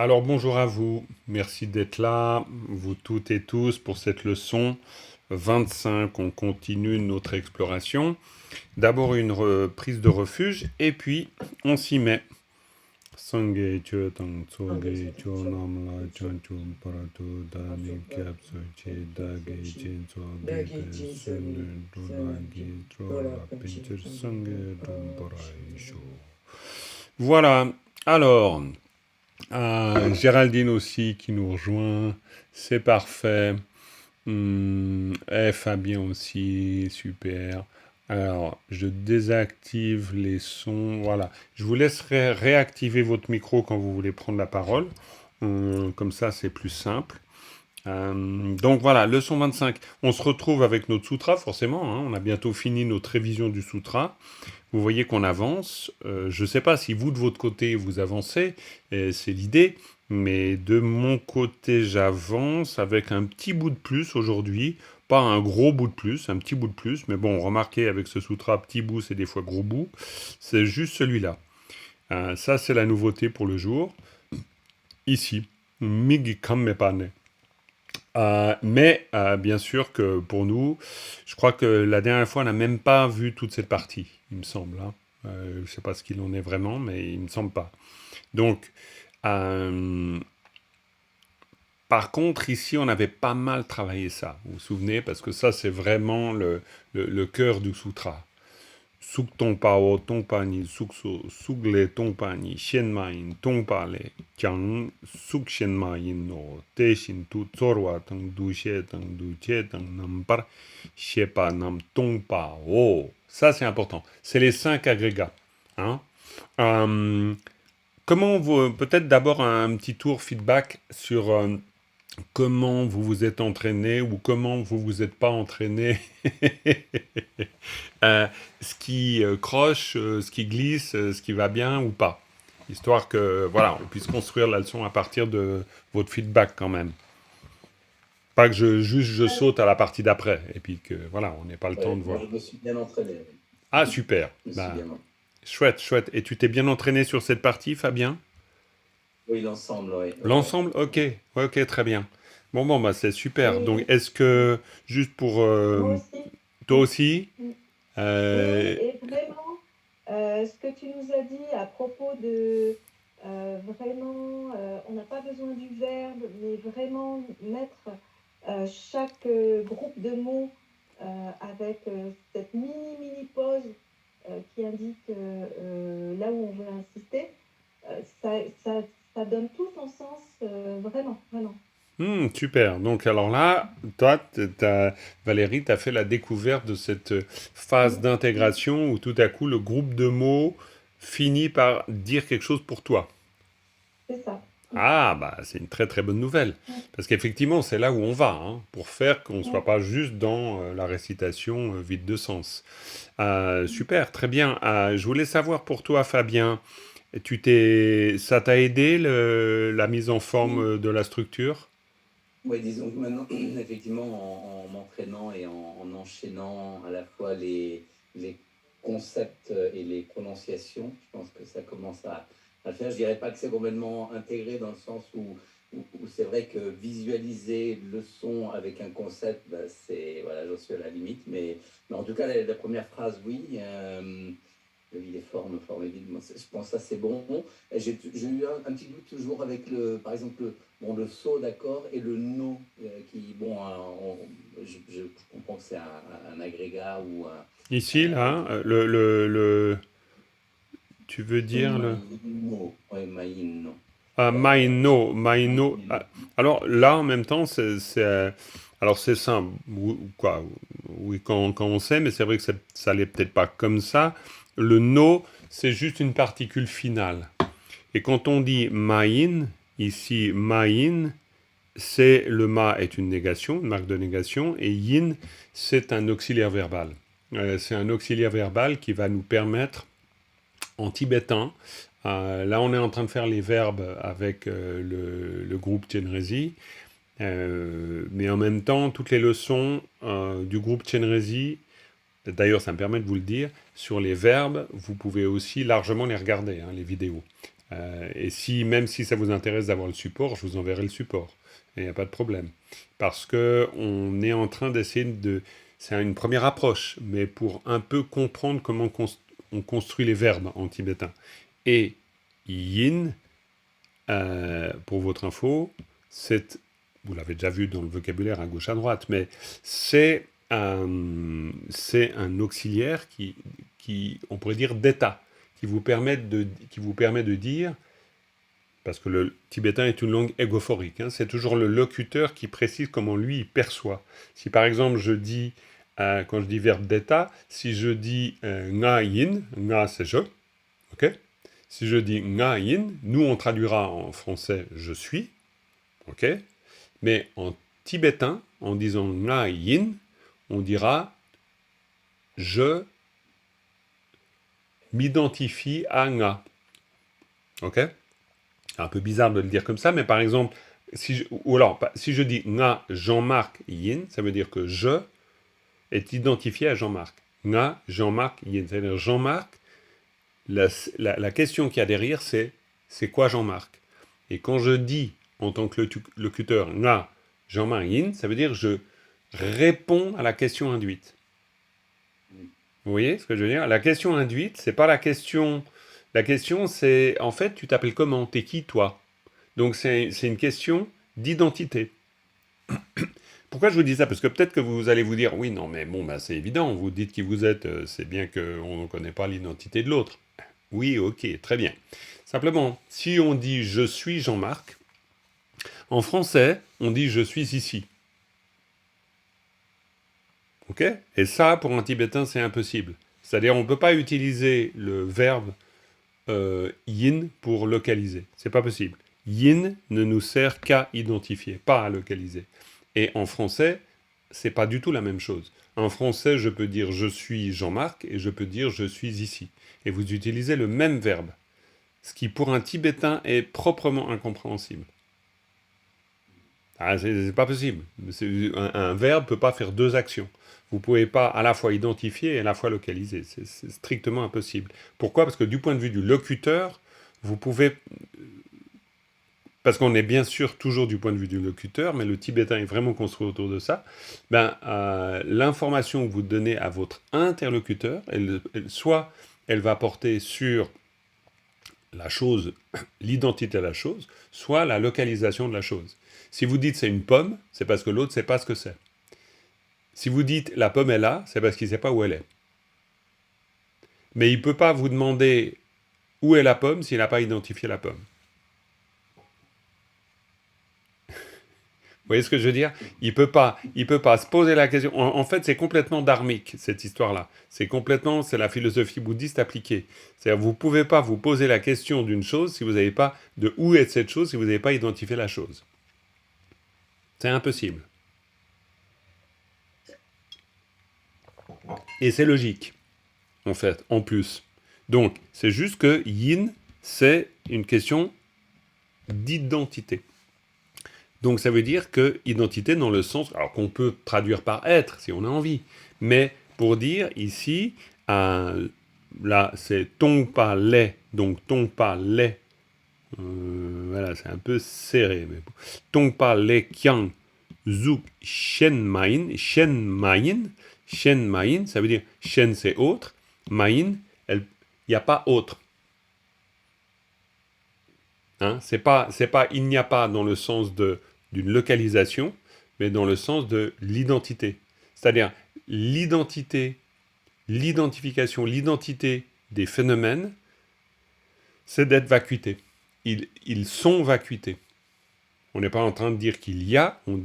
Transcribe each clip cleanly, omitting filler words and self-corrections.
Alors bonjour à vous, merci d'être là, vous toutes et tous, pour cette leçon 25. On continue notre exploration. D'abord une prise de refuge et puis on s'y met. Sangye chö tang tsoge chö nam la chan chum parato da ning kyab so che da ge chen so ge pe sun dun du la ge tro la pincher sangye dum parai sho. Voilà, alors Géraldine aussi qui nous rejoint, c'est parfait. Fabien aussi, super. Alors, je désactive les sons. Voilà. Je vous laisserai réactiver votre micro quand vous voulez prendre la parole. Comme ça, c'est plus simple. Donc voilà, leçon 25. On se retrouve avec notre sutra, forcément, hein. On a bientôt fini notre révision du sutra. Vous voyez qu'on avance. Je ne sais pas si vous, de votre côté, vous avancez. C'est l'idée. Mais de mon côté, j'avance avec un petit bout de plus aujourd'hui. Pas un gros bout de plus, un petit bout de plus. Mais bon, remarquez, avec ce sutra, petit bout, c'est des fois gros bout. C'est juste celui-là. Ça, c'est la nouveauté pour le jour. Ici. Migi kammepane. Mais bien sûr que pour nous, je crois que la dernière fois, on n'a même pas vu toute cette partie, il me semble, hein. Je ne sais pas ce qu'il en est vraiment, mais il ne me semble pas. Donc, euh, par contre, ici, on avait pas mal travaillé ça. Vous vous souvenez? Parce que ça, c'est vraiment le cœur du sutra. Suk tongpa o tongpa ni sukso sugle tongpa ni shenma in tongpa le kyang suk shenma in no te shin tu tsorwa tang du she tang du che tang nam par shepa nam tongpa o. Ça c'est important. C'est les 5 agrégats. Hein. Euh, comment vous peut-être d'abord un petit tour feedback sur comment vous vous êtes entraîné ou comment vous vous êtes pas entraîné. Ce qui croche, ce qui glisse, ce qui va bien ou pas. Histoire que, voilà, on puisse construire la leçon à partir de votre feedback quand même. Pas que je saute à la partie d'après, et puis que, voilà, on n'ait pas le temps de Moi, voir. je me suis bien entraîné. Oui. Ah, super. Je me suis Bah, bien entraîné. chouette, chouette. Et tu t'es bien entraîné sur cette partie, Fabien? Oui, l'ensemble, oui. Ouais, ouais. L'ensemble? Ok, ouais, ok, très bien. Bon, bah, c'est super. Donc, Oui, est-ce que, juste pour moi aussi. toi aussi, Mm. Oui, euh, et vraiment, ce que tu nous as dit à propos de vraiment, on n'a pas besoin du verbe, mais vraiment mettre chaque groupe de mots avec cette mini pause qui indique là où on veut insister, ça, ça, ça donne tout son sens, vraiment, vraiment. Super. Donc alors là, toi, Valérie, tu as fait la découverte de cette phase Mm, mm, d'intégration où tout à coup le groupe de mots finit par dire quelque chose pour toi. c'est ça. Mm, Ah, bah c'est une très très bonne nouvelle. mm, Parce qu'effectivement, c'est là où on va, hein, pour faire qu'on ne soit mm, pas juste dans la récitation vide de sens. mm. Super, très bien. Je voulais savoir pour toi, Fabien, ça t'a aidé la mise en forme Oui, de la structure? ouais, disons que maintenant, effectivement, en m'entraînant et en enchaînant à la fois les concepts et les prononciations, je pense que ça commence à le faire. Je dirais pas que c'est complètement intégré dans le sens où c'est vrai que visualiser le son avec un concept, bah, c'est, voilà, j'en suis à la limite. Mais en tout cas, la première phrase, oui. Oui, les formes et vides, moi, je pense que ça c'est bon. J'ai eu un petit doute toujours avec par exemple, bon, le so, d'accord, et le no, qui, bon, je comprends que c'est un agrégat ou Ici, là, qui, tu veux dire le... maïno, ouais, maïno. Ah, my Je no, my no. maïno. Ah, alors là, en même temps, alors c'est simple, quoi. Oui, quand on sait, mais c'est vrai que ça allait peut-être pas comme ça. Le no, c'est juste une particule finale. Et quand on dit maïn, ici, maïn, c'est le ma est une négation, une marque de négation, et yin, c'est un auxiliaire verbal. C'est un auxiliaire verbal qui va nous permettre en tibétain. Là, on est en train de faire les verbes avec le groupe Chenrezi. Mais en même temps, toutes les leçons du groupe Chenrezi, d'ailleurs, ça me permet de vous le dire, sur les verbes, vous pouvez aussi largement les regarder, hein, les vidéos. Et si, même si ça vous intéresse d'avoir le support, je vous enverrai le support. Il n'y a pas de problème. Parce que on est en train d'essayer de... C'est une première approche, mais pour un peu comprendre comment on construit les verbes en tibétain. Et yin, pour votre info, vous l'avez déjà vu dans le vocabulaire à gauche à droite, mais c'est un auxiliaire on pourrait dire d'état, qui vous permet de dire, parce que le tibétain est une langue égophorique, hein, c'est toujours le locuteur qui précise comment lui il perçoit. Si par exemple je dis, quand je dis verbe d'état, si je dis nga yin, nga c'est je, ok. Si je dis nga yin, nous on traduira en français je suis, ok. Mais en tibétain, en disant nga yin, on dira je m'identifie à nga, ok. C'est un peu bizarre de le dire comme ça, mais par exemple, si je dis nga Jean-Marc yin, ça veut dire que je est identifié à Jean-Marc. Nga Jean-Marc yin, c'est-à-dire Jean-Marc, la question qu'il y a derrière, c'est quoi Jean-Marc? Et quand je dis en tant que locuteur nga Jean-Marc yin, ça veut dire que je réponds à la question induite. Vous voyez ce que je veux dire? La question induite, c'est pas la question. La question, c'est en fait, tu t'appelles comment? T'es qui toi? Donc c'est une question d'identité. Pourquoi je vous dis ça? Parce que peut-être que vous allez vous dire, oui, non, mais bon, bah, c'est évident, vous dites qui vous êtes, c'est bien qu'on ne connaît pas l'identité de l'autre. Oui, ok, très bien. Simplement, si on dit je suis Jean-Marc, en français, on dit je suis ici. Ok? Et ça, pour un Tibétain, c'est impossible. C'est-à-dire, on ne peut pas utiliser le verbe yin pour localiser. C'est pas possible. Yin ne nous sert qu'à identifier, pas à localiser. Et en français, c'est pas du tout la même chose. En français, je peux dire je suis Jean-Marc et je peux dire je suis ici. Et vous utilisez le même verbe. Ce qui pour un Tibétain est proprement incompréhensible. Ah, c'est pas possible. Un verbe peut pas faire deux actions. Vous pouvez pas à la fois identifier et à la fois localiser. C'est strictement impossible. Pourquoi? Parce que du point de vue du locuteur, vous pouvez... Parce qu'on est bien sûr toujours du point de vue du locuteur, mais le tibétain est vraiment construit autour de ça. L'information que vous donnez à votre interlocuteur, soit elle va porter sur la chose, l'identité de la chose, soit la localisation de la chose. Si vous dites c'est une pomme, c'est parce que l'autre ne sait pas ce que c'est. Si vous dites la pomme est là, c'est parce qu'il ne sait pas où elle est. Mais il ne peut pas vous demander où est la pomme s'il n'a pas identifié la pomme. Vous voyez ce que je veux dire? Il peut pas se poser la question. En fait, c'est complètement dharmique, cette histoire-là. C'est la philosophie bouddhiste appliquée. C'est-à-dire, vous ne pouvez pas vous poser la question d'une chose si vous n'avez pas de où est cette chose, si vous n'avez pas identifié la chose. C'est impossible. Et c'est logique, en fait, en plus. Donc, c'est juste que yin, c'est une question d'identité. Donc ça veut dire que identité dans le sens, alors qu'on peut traduire par être si on a envie, mais pour dire ici, là c'est tongpa lait, donc tongpa lait, voilà c'est un peu serré, mais bon. Tongpa lait kyang zuk shen main, ça veut dire shen c'est autre, main, il n'y a pas autre. Hein, c'est pas il n'y a pas dans le sens d'une localisation, mais dans le sens de l'identité. C'est-à-dire l'identification, l'identité des phénomènes, c'est d'être vacuité. Ils sont vacuités. On n'est pas en train de dire qu'il y a, on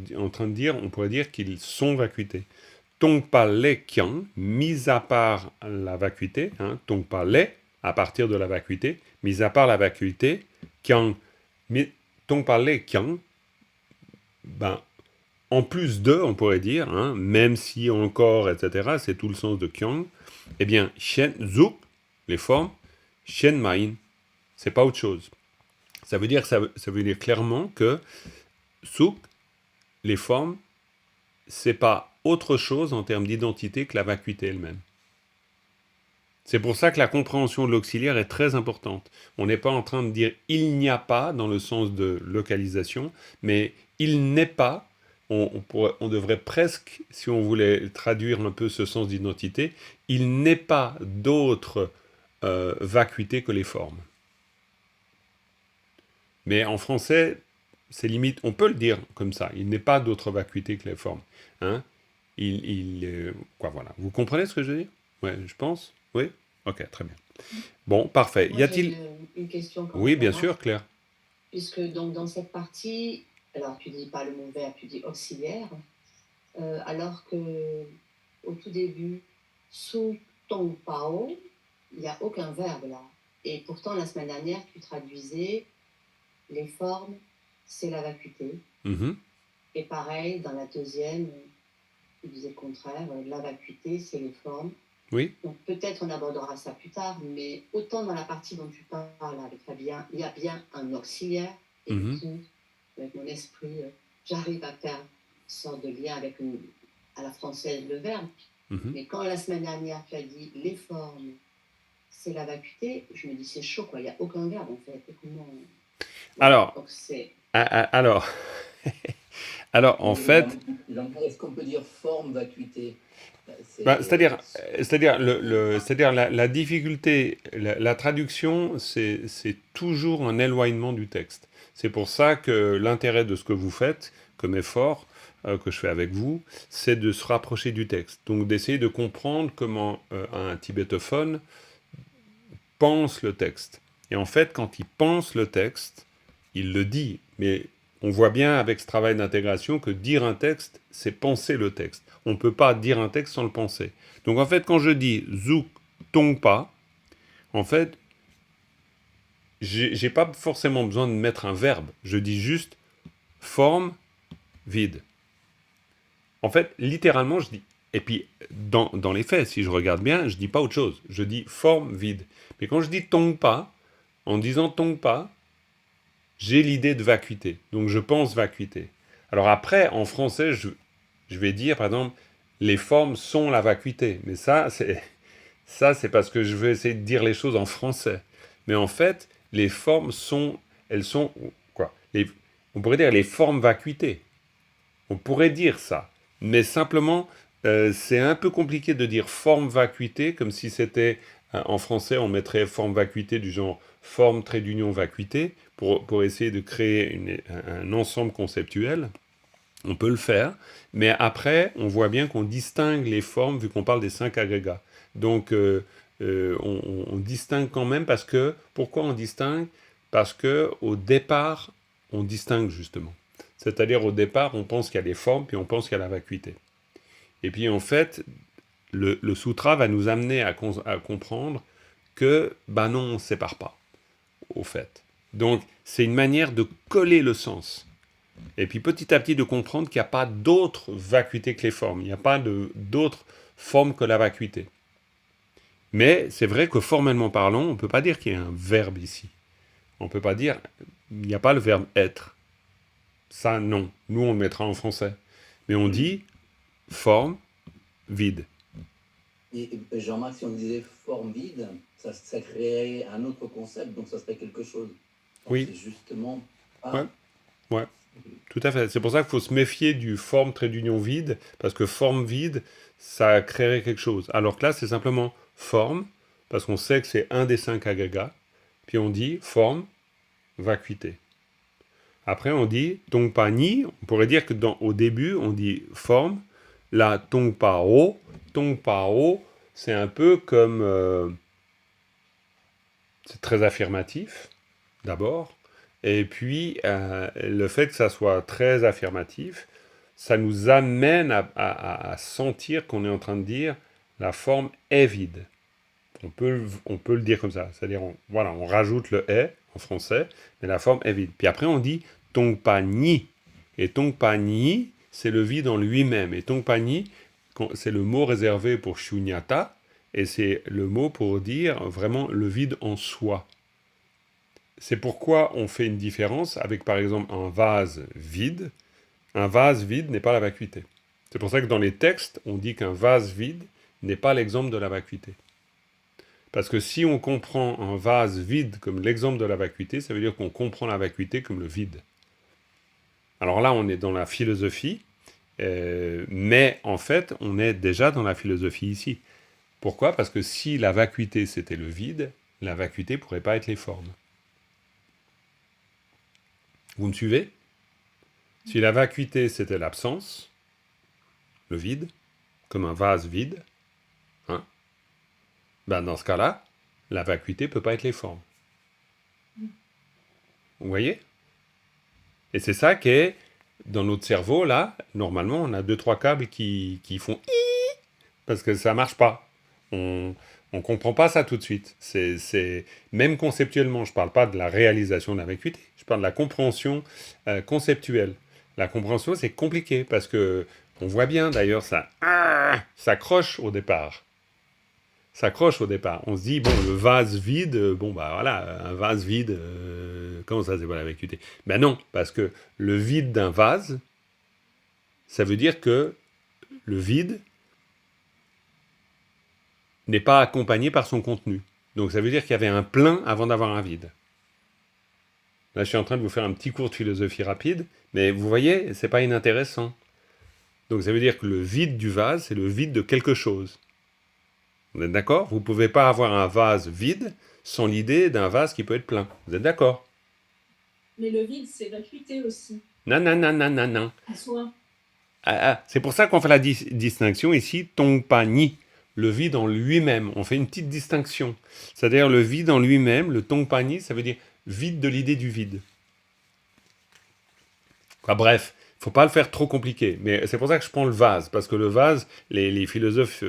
pourrait dire qu'ils sont vacuités. Tongpa le kyang, mis à part la vacuité, hein, tongpa le, à partir de la vacuité, mis à part la vacuité, kyang, tongpa le kyang, en plus de, on pourrait dire, hein, même si encore, etc., c'est tout le sens de kyang, eh bien, shen, zuk, les formes, shen main, c'est pas autre chose. Ça veut dire clairement que suk, les formes, c'est pas autre chose en termes d'identité que la vacuité elle-même. C'est pour ça que la compréhension de l'auxiliaire est très importante. On n'est pas en train de dire il n'y a pas dans le sens de localisation, mais il n'est pas. On devrait presque, si on voulait traduire un peu ce sens d'identité, il n'est pas d'autre vacuité que les formes. Mais en français, c'est limite, on peut le dire comme ça, il n'est pas d'autre vacuité que les formes. Hein? Quoi, voilà. Vous comprenez ce que je veux dire? Ouais, je pense. Oui? Ok, très bien. Bon, parfait. Moi, Y j'ai a-t-il... une question quand Oui, même, bien Bernard, sûr, Claire. puisque donc dans cette partie, alors tu dis pas le mot verbe, tu dis auxiliaire, alors que au tout début, sous ton pao, il n'y a aucun verbe là. Et pourtant, la semaine dernière, tu traduisais les formes, c'est la vacuité. Mhm. Et pareil, dans la deuxième, tu disais le contraire, la vacuité, c'est les formes. Oui. Donc peut-être on abordera ça plus tard, mais autant dans la partie dont tu parles avec Fabien, il y a bien un auxiliaire, et du Mhm. coup, avec mon esprit, j'arrive à faire une sorte de lien avec à la française le verbe. Mhm. Mais quand la semaine dernière tu as dit les formes, c'est la vacuité, je me dis c'est chaud quoi, il n'y a aucun verbe en fait. Et comment... Alors, Donc c'est... alors, alors, en fait, Jean-Pierre, est-ce qu'on peut dire forme vacuité? c'est-à-dire, C'est c'est-à-dire la difficulté, la traduction, c'est toujours un éloignement du texte. C'est pour ça que l'intérêt de ce que vous faites, comme effort, que je fais avec vous, c'est de se rapprocher du texte. Donc d'essayer de comprendre comment un tibétophone pense le texte. Et en fait, quand il pense le texte, il le dit. Mais on voit bien avec ce travail d'intégration que dire un texte, c'est penser le texte. On ne peut pas dire un texte sans le penser. Donc en fait, quand je dis Zouk Tongpa, en fait, j'ai pas forcément besoin de mettre un verbe. Je dis juste forme vide. En fait, littéralement, je dis. Et puis, dans les faits, si je regarde bien, je dis pas autre chose. Je dis forme vide. Mais quand je dis Tongpa, en disant Tongpa, j'ai l'idée de vacuité. Donc je pense vacuité. Alors après, en français, je vais dire, par exemple, les formes sont la vacuité. Mais ça, c'est parce que je veux essayer de dire les choses en français. Mais en fait, les formes sont, elles sont, quoi on pourrait dire les formes vacuité. On pourrait dire ça. Mais simplement, c'est un peu compliqué de dire forme vacuité, comme si c'était, en français, on mettrait forme vacuité du genre forme trait d'union vacuité, pour essayer de créer un ensemble conceptuel. On peut le faire, mais après, on voit bien qu'on distingue les formes, vu qu'on parle des 5 agrégats. Donc, on distingue quand même, parce que, pourquoi on distingue? Parce que au départ, on distingue justement. C'est-à-dire au départ, on pense qu'il y a les formes, puis on pense qu'il y a la vacuité. Et puis en fait, le sutra va nous amener à comprendre que, ben non, on ne sépare pas, au fait. Donc, c'est une manière de coller le sens. Et puis petit à petit de comprendre qu'il n'y a pas d'autre vacuité que les formes. Il n'y a pas d'autre forme que la vacuité. Mais c'est vrai que formellement parlant, on ne peut pas dire qu'il y a un verbe ici. On ne peut pas dire, il n'y a pas le verbe être. Ça, non. Nous, on le mettra en français. Mais on dit forme vide. Et Jean-Marc, si on disait forme vide, ça créerait un autre concept, donc ça serait quelque chose. Donc Oui. c'est justement pas... Ouais. Ouais. Tout à fait. C'est pour ça qu'il faut se méfier du forme trait d'union vide, parce que forme vide, ça créerait quelque chose. Alors que là, c'est simplement forme, parce qu'on sait que c'est un des 5 agrégats, puis on dit forme, vacuité. Après, on dit tongpa ni, on pourrait dire que au début, on dit forme, là, tongpa o, c'est un peu comme... c'est très affirmatif, d'abord, et puis le fait que ça soit très affirmatif, ça nous amène à sentir qu'on est en train de dire la forme est vide. On peut le dire comme ça, c'est-à-dire voilà, on rajoute le est en français, mais la forme est vide. Puis après on dit tongpa ni, et tongpa ni, c'est le vide en lui-même, et tongpa ni, c'est le mot réservé pour shunyata, et c'est le mot pour dire vraiment le vide en soi. C'est pourquoi on fait une différence avec, par exemple, un vase vide. Un vase vide n'est pas la vacuité. C'est pour ça que dans les textes, on dit qu'un vase vide n'est pas l'exemple de la vacuité. Parce que si on comprend un vase vide comme l'exemple de la vacuité, ça veut dire qu'on comprend la vacuité comme le vide. Alors là, on est dans la philosophie, mais en fait, on est déjà dans la philosophie ici. Pourquoi? Parce que si la vacuité c'était le vide, la vacuité ne pourrait pas être les formes. Vous me suivez? Si la vacuité c'était l'absence, le vide, comme un vase vide, hein, ben dans ce cas-là, la vacuité ne peut pas être les formes. Vous voyez? Et c'est ça qui est, dans notre cerveau, là, normalement, on a 2-3 câbles qui font i parce que ça ne marche pas. On ne comprend pas ça tout de suite. Même conceptuellement, je ne parle pas de la réalisation de la vacuité, je parle de la compréhension conceptuelle. La compréhension, c'est compliqué parce que on voit bien d'ailleurs, ça s'accroche au départ. On se dit, bon, le vase vide, bon, bah voilà, un vase vide, comment ça, c'est pas la vacuité? Ben non, parce que le vide d'un vase, ça veut dire que le vide n'est pas accompagné par son contenu. Donc ça veut dire qu'il y avait un plein avant d'avoir un vide. Là, je suis en train de vous faire un petit cours de philosophie rapide, mais vous voyez, c'est pas inintéressant. Donc ça veut dire que le vide du vase, c'est le vide de quelque chose. Vous êtes d'accord? Vous ne pouvez pas avoir un vase vide sans l'idée d'un vase qui peut être plein. Vous êtes d'accord? Mais le vide, c'est vacuité aussi, Non, non, non, non, non, non. en soi. C'est pour ça qu'on fait la distinction ici, tongpani, le vide en lui-même. On fait une petite distinction. C'est-à-dire le vide en lui-même, le tongpani, ça veut dire vide de l'idée du vide. Enfin, bref, il ne faut pas le faire trop compliqué. Mais c'est pour ça que je prends le vase, parce que le vase, les philosophes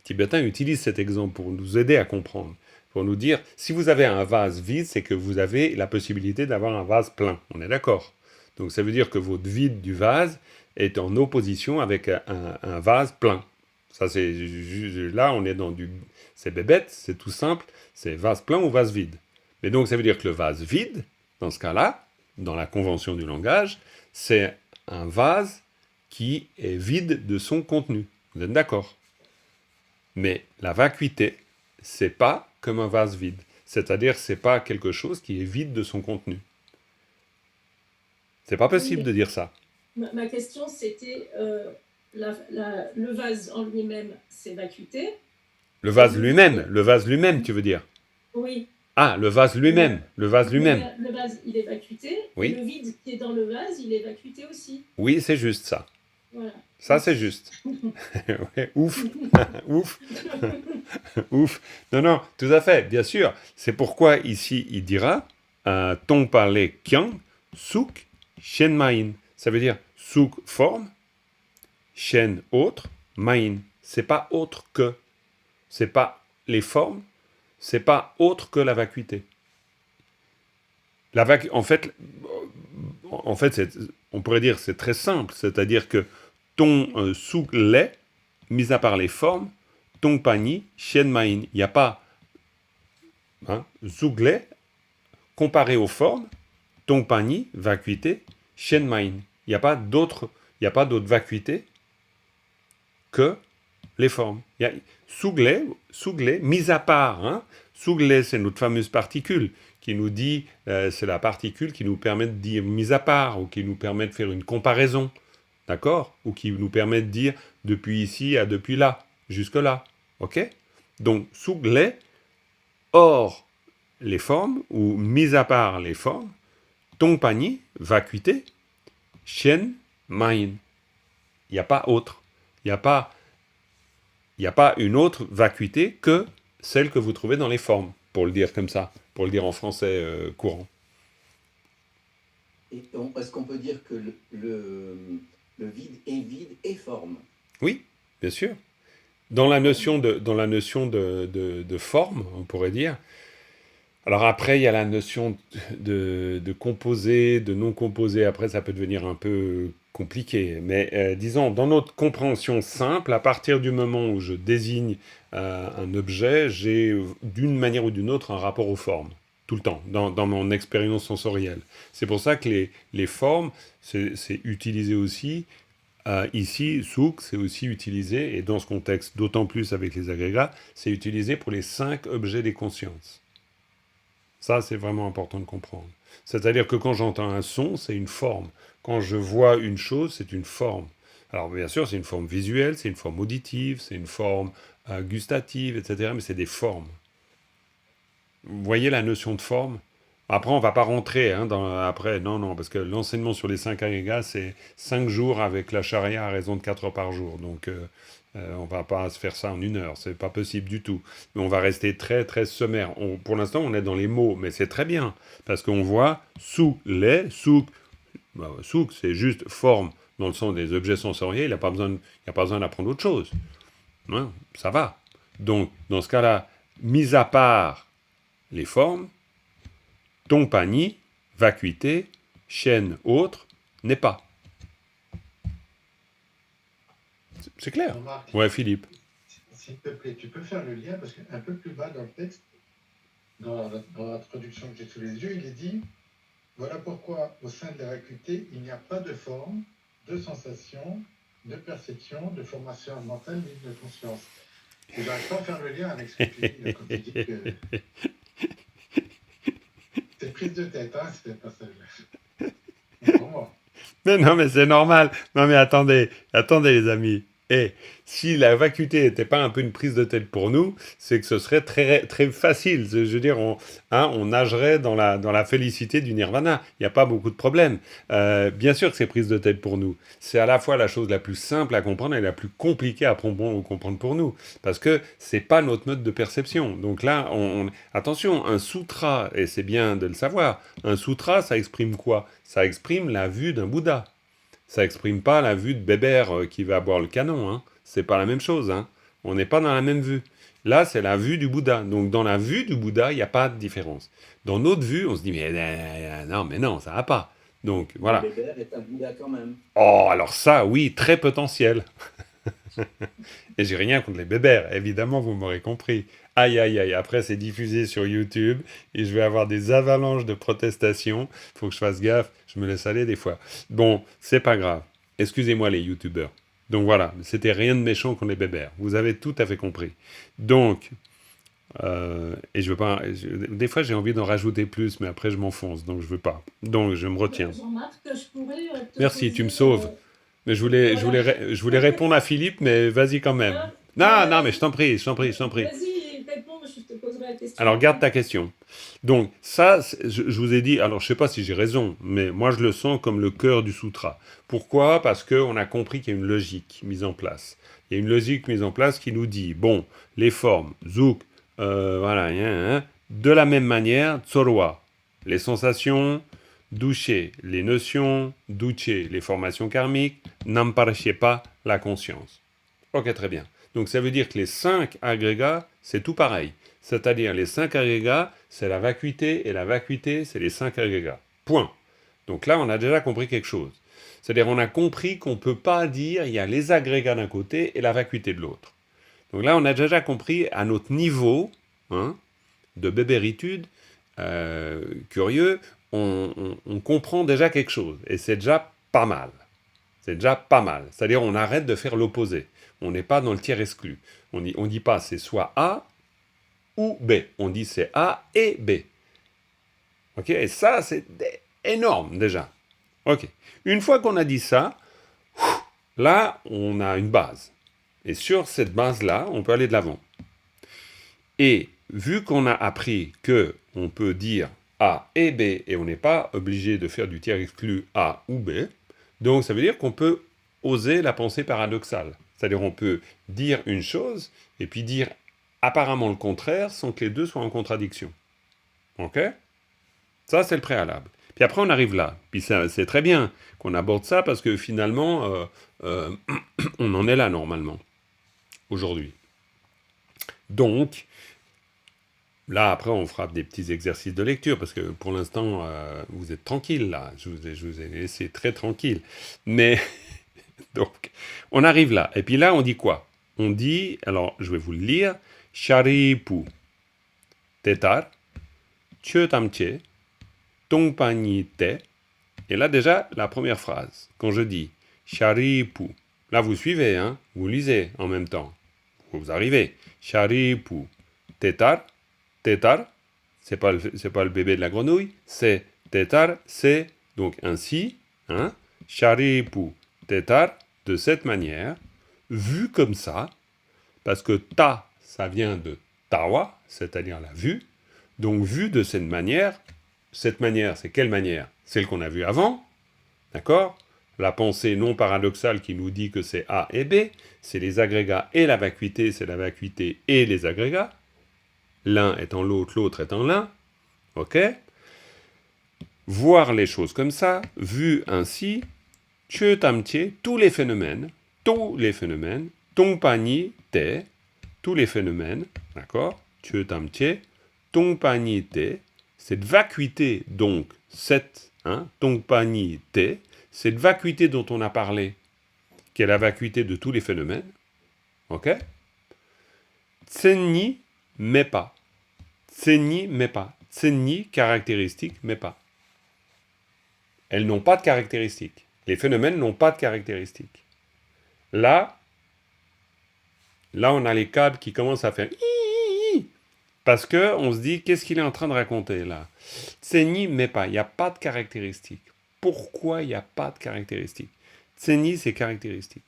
tibétains utilisent cet exemple pour nous aider à comprendre. Pour nous dire, si vous avez un vase vide, c'est que vous avez la possibilité d'avoir un vase plein. On est d'accord? Donc ça veut dire que votre vide du vase est en opposition avec un vase plein. Ça, là, on est dans du... C'est bébête, c'est tout simple, c'est vase plein ou vase vide. Mais donc ça veut dire que le vase vide, dans ce cas-là, dans la convention du langage, c'est un vase qui est vide de son contenu. Vous êtes d'accord? Mais la vacuité, c'est pas comme un vase vide. C'est-à-dire, c'est pas quelque chose qui est vide de son contenu. C'est pas possible de dire ça. Ma question, c'était le vase en lui-même, c'est vacuité. Le vase lui-même, tu veux dire? Oui. Ah, le vase lui-même. Le vase, il est vacuité. Oui. Et le vide qui est dans le vase, il est vacuité aussi. Oui, c'est juste ça. Voilà. Ça, c'est juste. Ouais, ouf. Ouf. Ouf. Non, non, tout à fait, bien sûr. C'est pourquoi ici, il dira Tong parle kyang, suk, shen main. Ça veut dire suk forme, shen autre, main. C'est pas autre que. C'est pas les formes, c'est pas autre que la vacuité. En fait, on pourrait dire c'est très simple, c'est-à-dire que ton suk lait, mis à part les formes, ton pani, shen main. Il n'y a pas suk lait comparé aux formes, ton pani, vacuité, shen main. Il n'y a pas d'autre vacuité que les formes. Il y a Souglé, mis à part, Souglé, c'est notre fameuse particule qui nous dit, c'est la particule qui nous permet de dire mis à part, ou qui nous permet de faire une comparaison, d'accord? Ou qui nous permet de dire depuis ici à depuis là, jusque là, ok? Donc, Souglé, hors les formes, ou mis à part les formes, Tongpani, vacuité, Shen, main. Il n'y a pas autre. Il n'y a pas une autre vacuité que celle que vous trouvez dans les formes, pour le dire comme ça, pour le dire en français courant. Est-ce qu'on peut dire que le vide est vide et forme? Oui, bien sûr. Dans la notion de forme, on pourrait dire. Alors après, il y a la notion de composé, de non composé. Après, ça peut devenir un peu compliqué. Mais disons, dans notre compréhension simple, à partir du moment où je désigne un objet, j'ai d'une manière ou d'une autre un rapport aux formes. Tout le temps, dans mon expérience sensorielle. C'est pour ça que les formes, c'est utilisé aussi Ici, souk, c'est aussi utilisé, et dans ce contexte, d'autant plus avec les agrégats, c'est utilisé pour les 5 objets des consciences. Ça, c'est vraiment important de comprendre. C'est-à-dire que quand j'entends un son, c'est une forme. Quand je vois une chose, c'est une forme. Alors bien sûr, c'est une forme visuelle, c'est une forme auditive, c'est une forme gustative, etc. Mais c'est des formes. Vous voyez la notion de forme? Après, on va pas rentrer après, non, parce que l'enseignement sur les 5 agrégats, c'est 5 jours avec la charia à raison de 4 heures par jour. Donc, on va pas se faire ça en 1 heure, c'est pas possible du tout. Mais on va rester très, très sommaire. Pour l'instant, on est dans les mots, mais c'est très bien, parce qu'on voit souk, les, souk, souk, c'est juste forme, dans le sens des objets sensoriels, il n'y a pas besoin d'apprendre autre chose. Hein, ça va. Donc, dans ce cas-là, mis à part les formes, ton panier, vacuité, chaîne autre, n'est pas. C'est clair. Jean-Marc, Ouais, Philippe. s'il te plaît, tu peux faire le lien parce qu'un peu plus bas dans le texte, dans la traduction que j'ai sous les yeux, il est dit voilà pourquoi au sein de la vacuité, il n'y a pas de forme, de sensation, de perception, de formation mentale ni de conscience. Et j'arrive pas à faire le lien avec ce que tu dis là, quand tu dis que c'est prise de tête, hein, c'était pas ça. Pour moi. Mais non, mais c'est normal. Non, mais attendez les amis. Si la vacuité n'était pas un peu une prise de tête pour nous, c'est que ce serait très, très facile. Je veux dire, on nagerait dans la félicité du nirvana. Il n'y a pas beaucoup de problèmes. Bien sûr que c'est prise de tête pour nous. C'est à la fois la chose la plus simple à comprendre et la plus compliquée à comprendre pour nous. Parce que c'est pas notre mode de perception. Donc là, attention, un sutra, et c'est bien de le savoir, un sutra, ça exprime quoi? Ça exprime la vue d'un Bouddha. Ça exprime pas la vue de Bébert qui va boire le canon. Hein. C'est pas la même chose. Hein. On n'est pas dans la même vue. Là, c'est la vue du Bouddha. Donc, dans la vue du Bouddha, il n'y a pas de différence. Dans notre vue, on se dit, mais non, ça va pas. Donc, voilà. Le Bébert est un Bouddha quand même. Oh, alors ça, oui, très potentiel. Et j'ai rien contre les bébères, évidemment, vous m'aurez compris. Aïe, aïe, aïe, après c'est diffusé sur YouTube et je vais avoir des avalanches de protestations. Faut que je fasse gaffe, je me laisse aller des fois. Bon, c'est pas grave. Excusez-moi les YouTubeurs. Donc voilà, c'était rien de méchant contre les bébères. Vous avez tout à fait compris. Donc, et je veux pas. Des fois j'ai envie d'en rajouter plus, mais après je m'enfonce, donc je veux pas. Donc je me retiens. Jean-Marc, je pourrais te Merci, tu me poser, sauves. Mais voilà. je voulais répondre à Philippe, mais vas-y quand même. Non, mais je t'en prie. Vas-y, réponds, je te poserai la question. Alors, garde ta question. Donc, ça, je vous ai dit, alors je sais pas si j'ai raison, mais moi je le sens comme le cœur du sutra. Pourquoi? Parce qu'on a compris qu'il y a une logique mise en place. Il y a une logique mise en place qui nous dit, bon, les formes, zouk, voilà, de la même manière, tsorwa, les sensations, douché, les notions, douché, les formations karmiques, n'emparachiez pas la conscience. Ok, très bien. Donc ça veut dire que les 5 agrégats, c'est tout pareil. C'est-à-dire les 5 agrégats, c'est la vacuité, et la vacuité, c'est les 5 agrégats. Point. Donc là, on a déjà compris quelque chose. C'est-à-dire on a compris qu'on ne peut pas dire il y a les agrégats d'un côté et la vacuité de l'autre. Donc là, on a déjà compris à notre niveau de bébéritude, curieux, on comprend déjà quelque chose. Et c'est déjà pas mal. C'est déjà pas mal. C'est-à-dire on arrête de faire l'opposé. On n'est pas dans le tiers exclu. On dit pas c'est soit A ou B. On dit c'est A et B. Ok? Et ça, c'est énorme déjà. Ok. Une fois qu'on a dit ça, là, on a une base. Et sur cette base-là, on peut aller de l'avant. Et vu qu'on a appris que on peut dire A et B, et on n'est pas obligé de faire du tiers exclu A ou B, donc ça veut dire qu'on peut oser la pensée paradoxale. C'est-à-dire on peut dire une chose, et puis dire apparemment le contraire, sans que les deux soient en contradiction. Ok? Ça, c'est le préalable. Puis après, on arrive là. Puis c'est très bien qu'on aborde ça, parce que finalement, on en est là, normalement, aujourd'hui. Donc, là, après, on fera des petits exercices de lecture, parce que pour l'instant, vous êtes tranquille, là. Je vous ai laissé très tranquille. Mais, donc, on arrive là. Et puis là, on dit quoi? On dit, alors, je vais vous le lire, Sharipu, Tetar, Tchetamche, Tongpani Te. Et là, déjà, la première phrase. Quand je dis Sharipu. Là, vous suivez, hein? Vous lisez en même temps. Vous arrivez. Sharipu. Tetar. Tetar. C'est pas le bébé de la grenouille. C'est tetar. C'est donc ainsi. Hein? Sharipu. Tetar. De cette manière. Vu comme ça. Parce que ta, ça vient de tawa, c'est-à-dire la vue. Donc, vu de cette manière, c'est quelle manière? Celle qu'on a vue avant, d'accord? La pensée non paradoxale qui nous dit que c'est A et B, c'est les agrégats et la vacuité, c'est la vacuité et les agrégats. L'un étant l'autre, l'autre étant l'un, ok? Voir les choses comme ça, vu ainsi, tous les phénomènes, tongpani te, tous les phénomènes, d'accord? Tongpani te, cette vacuité, donc, tongpani te, cette vacuité dont on a parlé, qui est la vacuité de tous les phénomènes, ok? Tsenni, mais pas. Tsenni, mais pas. Tsenni, caractéristique, mais pas. Elles n'ont pas de caractéristiques. Les phénomènes n'ont pas de caractéristiques. Là, on a les câbles qui commencent à faire parce que on se dit, qu'est-ce qu'il est en train de raconter là? Tsenni, mais pas. Il n'y a pas de caractéristiques. Pourquoi il n'y a pas de caractéristiques? Tsenni, c'est caractéristique.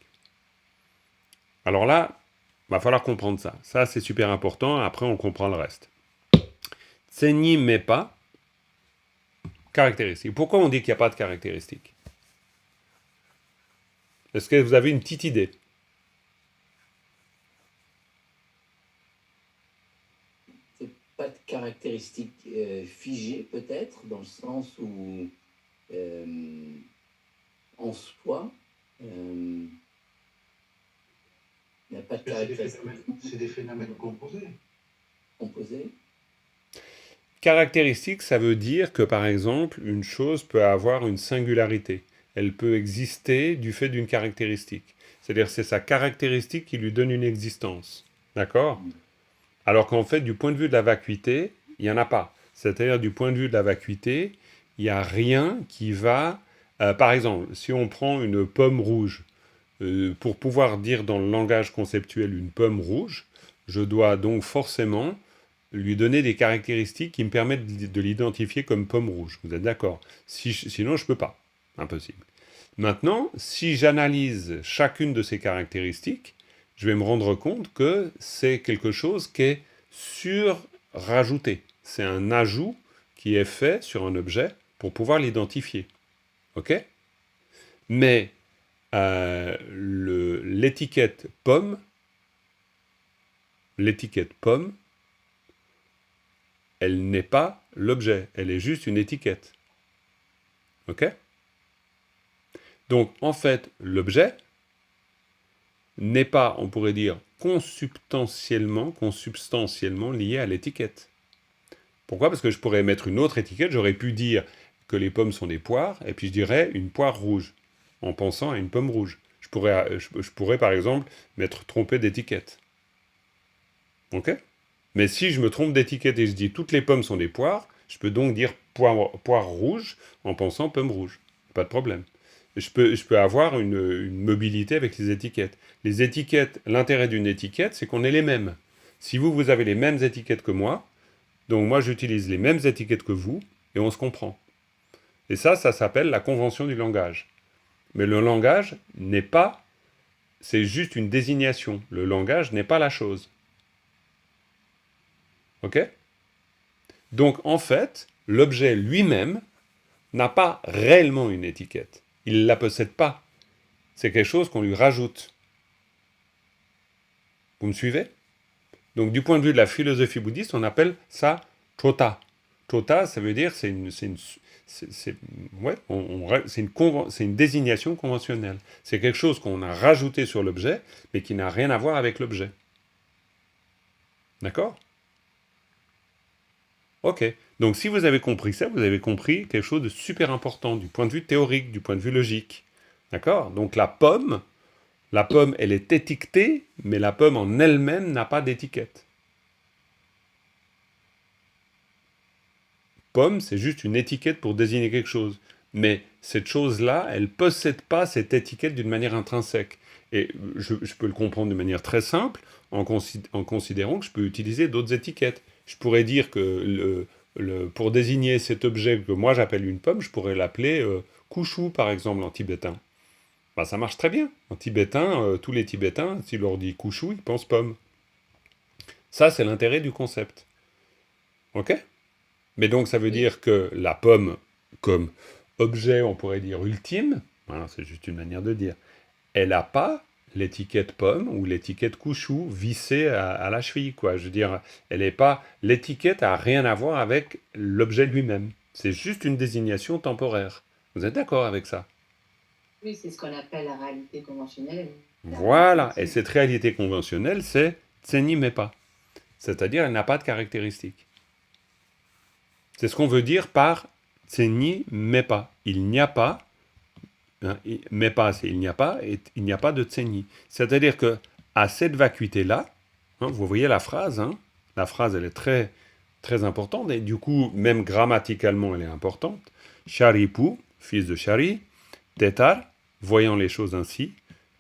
Alors là, il va falloir comprendre ça. Ça, c'est super important. Après, on comprend le reste. Tsenni, mais pas. Caractéristique. Pourquoi on dit qu'il n'y a pas de caractéristiques? Est-ce que vous avez une petite idée? C'est pas de caractéristiques figées peut-être, dans le sens où en soi, il n'y a pas de caractéristiques C'est des phénomènes composés. composées. Caractéristique, ça veut dire que, par exemple, une chose peut avoir une singularité. Elle peut exister du fait d'une caractéristique. C'est-à-dire c'est sa caractéristique qui lui donne une existence. D'accord? Alors qu'en fait, du point de vue de la vacuité, il n'y en a pas. C'est-à-dire du point de vue de la vacuité, il n'y a rien qui va... par exemple, si on prend une pomme rouge, pour pouvoir dire dans le langage conceptuel une pomme rouge, je dois donc forcément lui donner des caractéristiques qui me permettent de l'identifier comme pomme rouge. Vous êtes d'accord? Sinon, je ne peux pas. Impossible. Maintenant, si j'analyse chacune de ces caractéristiques, je vais me rendre compte que c'est quelque chose qui est surrajouté. C'est un ajout qui est fait sur un objet pour pouvoir l'identifier. Ok? Mais l'étiquette pomme, elle n'est pas l'objet, elle est juste une étiquette. Ok? Donc, en fait, l'objet n'est pas, on pourrait dire, consubstantiellement lié à l'étiquette. Pourquoi? Parce que je pourrais mettre une autre étiquette, j'aurais pu dire que les pommes sont des poires, et puis je dirais une poire rouge, en pensant à une pomme rouge. Je pourrais par exemple, m'être trompé d'étiquette. Ok? Mais si je me trompe d'étiquette et je dis toutes les pommes sont des poires, je peux donc dire poire rouge en pensant pomme rouge. Pas de problème. Je peux avoir une mobilité avec les étiquettes. Les étiquettes, l'intérêt d'une étiquette, c'est qu'on est les mêmes. Si vous avez les mêmes étiquettes que moi, donc moi j'utilise les mêmes étiquettes que vous, et on se comprend. Et ça s'appelle la convention du langage. Mais le langage n'est pas... C'est juste une désignation. Le langage n'est pas la chose. Ok? Donc, en fait, l'objet lui-même n'a pas réellement une étiquette. Il ne la possède pas. C'est quelque chose qu'on lui rajoute. Vous me suivez? Donc, du point de vue de la philosophie bouddhiste, on appelle ça chota. Chota, ça veut dire c'est une désignation conventionnelle. C'est quelque chose qu'on a rajouté sur l'objet, mais qui n'a rien à voir avec l'objet. D'accord? Ok. Donc si vous avez compris ça, vous avez compris quelque chose de super important du point de vue théorique, du point de vue logique. D'accord? Donc la pomme, elle est étiquetée, mais la pomme en elle-même n'a pas d'étiquette. Pomme, c'est juste une étiquette pour désigner quelque chose. Mais cette chose-là, elle ne possède pas cette étiquette d'une manière intrinsèque. Et je peux le comprendre de manière très simple en considérant que je peux utiliser d'autres étiquettes. Je pourrais dire que pour désigner cet objet que moi j'appelle une pomme, je pourrais l'appeler couchou, par exemple, en tibétain. Bah, ça marche très bien. En tibétain, tous les Tibétains, si leur dit couchou, ils pensent pomme. Ça, c'est l'intérêt du concept. Ok? Mais donc, ça veut Oui, dire que la pomme, comme objet, on pourrait dire ultime, voilà, c'est juste une manière de dire, elle n'a pas l'étiquette pomme ou l'étiquette couchou vissée à la cheville, quoi. Je veux dire, elle n'est pas... L'étiquette a rien à voir avec l'objet lui-même. C'est juste une désignation temporaire. Vous êtes d'accord avec ça? oui, c'est ce qu'on appelle la réalité conventionnelle, la réalité Voilà. Et absolue. cette réalité conventionnelle, c'est tseni mepa. C'est-à-dire, elle n'a pas de caractéristiques. C'est ce qu'on veut dire par tseni mepa. Il n'y a pas, hein, mepa, c'est il n'y a pas, et il n'y a pas de tseni. C'est-à-dire que à cette vacuité-là, hein, vous voyez hein, la phrase, elle est très, très importante, et du coup, même grammaticalement, elle est importante. Sharipu, fils de Shari, Tetar, voyant les choses ainsi,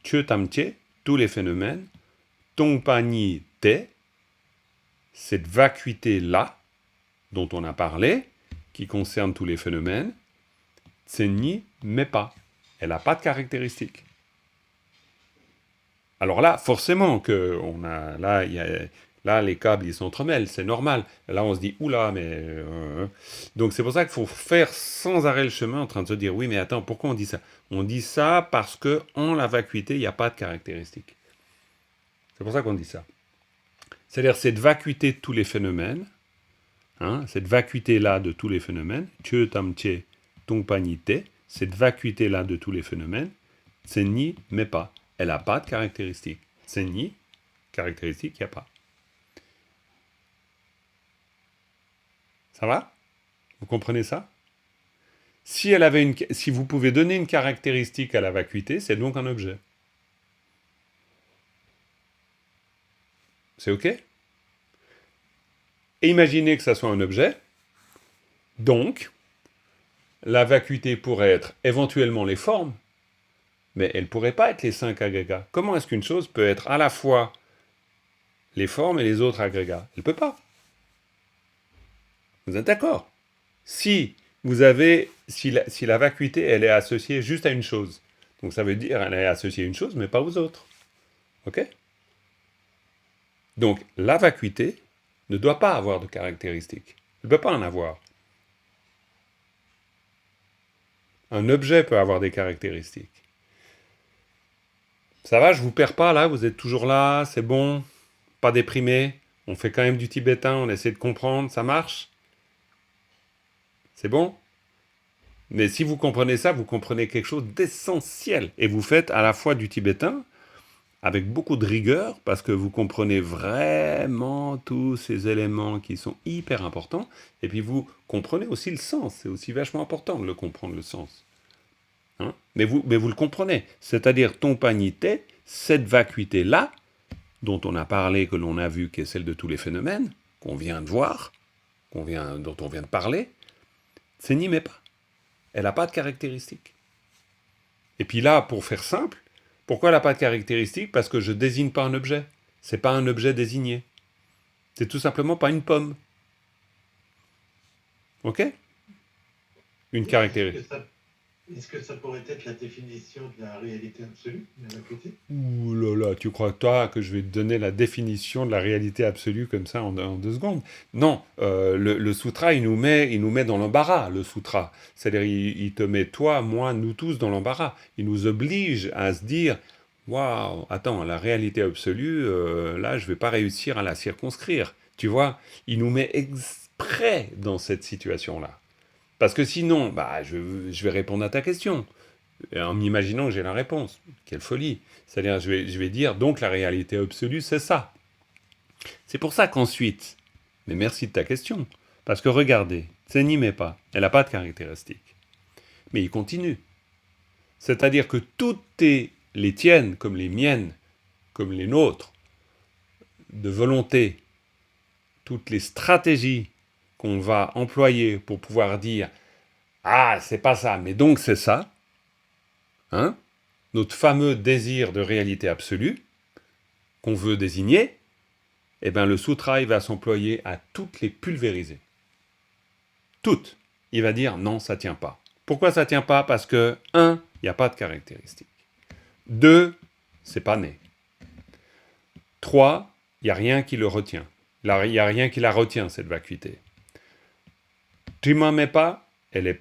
Chö Tamche, tous les phénomènes, Tongpani Te, cette vacuité-là, dont on a parlé, qui concerne tous les phénomènes, Tsenni Mepa. Elle n'a pas de caractéristiques. Alors là, forcément que on a là les câbles ils s'entremêlent, c'est normal. Là on se dit oula donc c'est pour ça qu'il faut faire sans arrêt le chemin en train de se dire oui mais attends pourquoi on dit ça? On dit ça parce que en la vacuité il n'y a pas de caractéristiques. C'est pour ça qu'on dit ça. C'est-à-dire cette vacuité de tous les phénomènes, hein, cette vacuité là de tous les phénomènes, Chö Tamche Tongpanite, cette vacuité là de tous les phénomènes, Tsenni Mepa. Elle n'a pas de caractéristiques. Tsenni, caractéristiques, il n'y a pas. Ça va? Vous comprenez ça? Si vous pouvez donner une caractéristique à la vacuité, c'est donc un objet. C'est OK? Et imaginez que ça soit un objet, donc la vacuité pourrait être éventuellement les formes, mais elle ne pourrait pas être les 5 agrégats. Comment est-ce qu'une chose peut être à la fois les formes et les autres agrégats? Elle ne peut pas. Vous êtes d'accord? Si la vacuité, elle est associée juste à une chose, donc ça veut dire elle est associée à une chose, mais pas aux autres. Ok? Donc la vacuité ne doit pas avoir de caractéristiques. Elle ne peut pas en avoir. Un objet peut avoir des caractéristiques. Ça va, je vous perds pas là, vous êtes toujours là, c'est bon, pas déprimé, on fait quand même du tibétain, on essaie de comprendre, ça marche? C'est bon? Mais si vous comprenez ça, vous comprenez quelque chose d'essentiel. Et vous faites à la fois du tibétain, avec beaucoup de rigueur, parce que vous comprenez vraiment tous ces éléments qui sont hyper importants, et puis vous comprenez aussi le sens. C'est aussi vachement important de le comprendre, le sens. Hein? Mais vous le comprenez. C'est-à-dire, Tongpanite, cette vacuité-là, dont on a parlé, que l'on a vu, qui est celle de tous les phénomènes, qu'on vient de voir, dont on vient de parler, c'est n'y met pas. Elle n'a pas de caractéristiques. Et puis là, pour faire simple, pourquoi elle n'a pas de caractéristiques? Parce que je ne désigne pas un objet. C'est pas un objet désigné. C'est tout simplement pas une pomme. Ok? Une caractéristique. Est-ce que ça pourrait être la définition de la réalité absolue, de la vacuité? Ouh là là, tu crois toi que je vais te donner la définition de la réalité absolue comme ça en 2 secondes? Non, le sutra, il nous met dans l'embarras, le sutra. C'est-à-dire, il te met toi, moi, nous tous dans l'embarras. Il nous oblige à se dire, waouh, attends, la réalité absolue, là, je vais pas réussir à la circonscrire. Tu vois, il nous met exprès dans cette situation-là. Parce que sinon, bah, je vais répondre à ta question en imaginant que j'ai la réponse. Quelle folie! C'est-à-dire, je vais dire, donc la réalité absolue, c'est ça. C'est pour ça qu'ensuite, mais merci de ta question, parce que regardez, Tseni pas, elle n'a pas de caractéristiques. Mais il continue. C'est-à-dire que toutes les tiennes, comme les miennes, comme les nôtres, de volonté, toutes les stratégies qu'on va employer pour pouvoir dire Ah, c'est pas ça, mais donc c'est ça, hein, notre fameux désir de réalité absolue qu'on veut désigner, eh bien le sutra il va s'employer à toutes les pulvériser. Toutes. Il va dire non, ça tient pas. Pourquoi ça tient pas? Parce que, un, il n'y a pas de caractéristiques. Deux, c'est pas né. Trois, il n'y a rien qui le retient. Il n'y a rien qui la retient, cette vacuité. Tima Mepa, elle n'a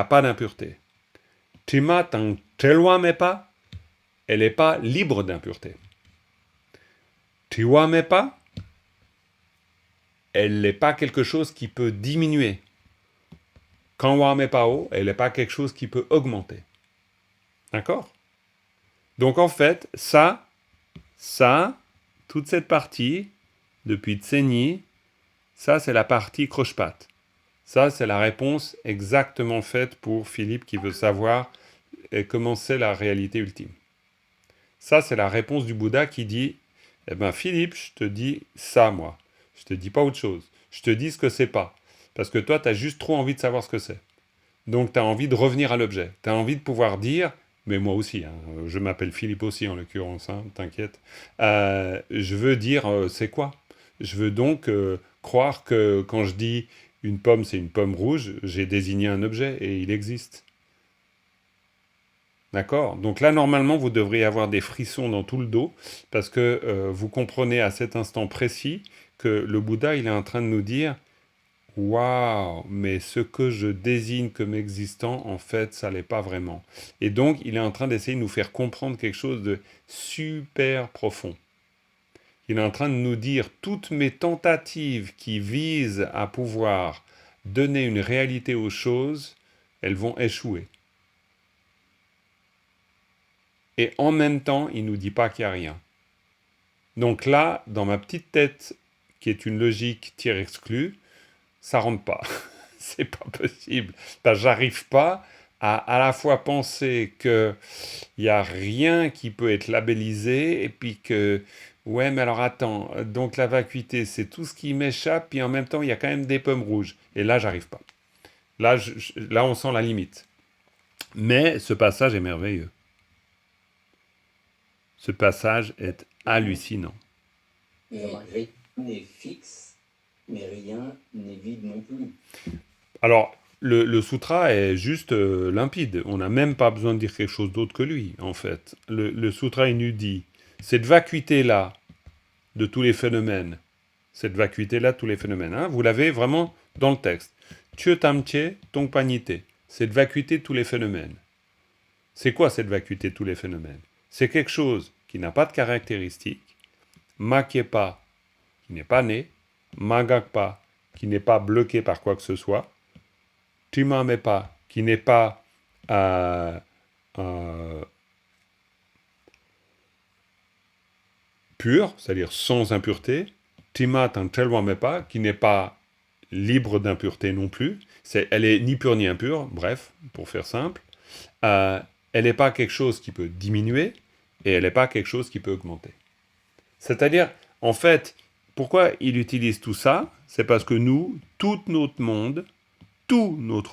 pas d'impureté. Tima Tantelwa Mepa, elle n'est pas libre d'impureté. Tiwa Mepa, elle n'est pas quelque chose qui peut diminuer. Kanwa Mepao, elle n'est pas quelque chose qui peut augmenter. D'accord? Donc en fait, ça, toute cette partie, depuis Tsenyi, ça c'est la partie croche-patte. Ça c'est la réponse exactement faite pour Philippe qui veut savoir comment c'est la réalité ultime. Ça c'est la réponse du Bouddha qui dit, eh ben Philippe, je te dis ça moi. Je te dis pas autre chose. Je te dis ce que c'est pas. Parce que toi, tu as juste trop envie de savoir ce que c'est. Donc tu as envie de revenir à l'objet. Tu as envie de pouvoir dire, mais moi aussi, hein, je m'appelle Philippe aussi en l'occurrence, hein, t'inquiète. Je veux dire, c'est quoi? Je veux donc croire que quand je dis une pomme, c'est une pomme rouge, j'ai désigné un objet et il existe. D'accord? Donc là, normalement, vous devriez avoir des frissons dans tout le dos parce que vous comprenez à cet instant précis que le Bouddha, il est en train de nous dire waouh, mais ce que je désigne comme existant, en fait, ça l'est pas vraiment. Et donc, il est en train d'essayer de nous faire comprendre quelque chose de super profond. Il est en train de nous dire toutes mes tentatives qui visent à pouvoir donner une réalité aux choses, elles vont échouer. Et en même temps, il ne nous dit pas qu'il n'y a rien. Donc là, dans ma petite tête, qui est une logique tir-exclu, ça rentre pas. C'est pas possible. J'arrive pas à la fois penser qu'il n'y a rien qui peut être labellisé et puis que, ouais, mais alors attends, donc la vacuité, c'est tout ce qui m'échappe, puis en même temps, il y a quand même des pommes rouges. Et là, j'arrive pas. Là, là, on sent la limite. Mais ce passage est merveilleux. Ce passage est hallucinant. Rien n'est fixe, mais rien n'est vide non plus. Alors, le sutra est juste limpide. On n'a même pas besoin de dire quelque chose d'autre que lui, en fait. Le sutra, il nous dit, cette vacuité-là de tous les phénomènes, hein, vous l'avez vraiment dans le texte. Tue tamche tongpanite, cette vacuité de tous les phénomènes. C'est quoi cette vacuité de tous les phénomènes? C'est quelque chose qui n'a pas de caractéristiques, Makyepa, qui n'est pas né, Magakpa, qui n'est pas bloqué par quoi que ce soit, Tima Mepa, qui n'est pas pur, c'est-à-dire sans impureté, Tima Tantelwa Mepa, qui n'est pas libre d'impureté non plus, elle est ni pure ni impure, bref, pour faire simple, elle n'est pas quelque chose qui peut diminuer, et elle n'est pas quelque chose qui peut augmenter. C'est-à-dire, en fait, pourquoi il utilise tout ça? C'est parce que nous, tout notre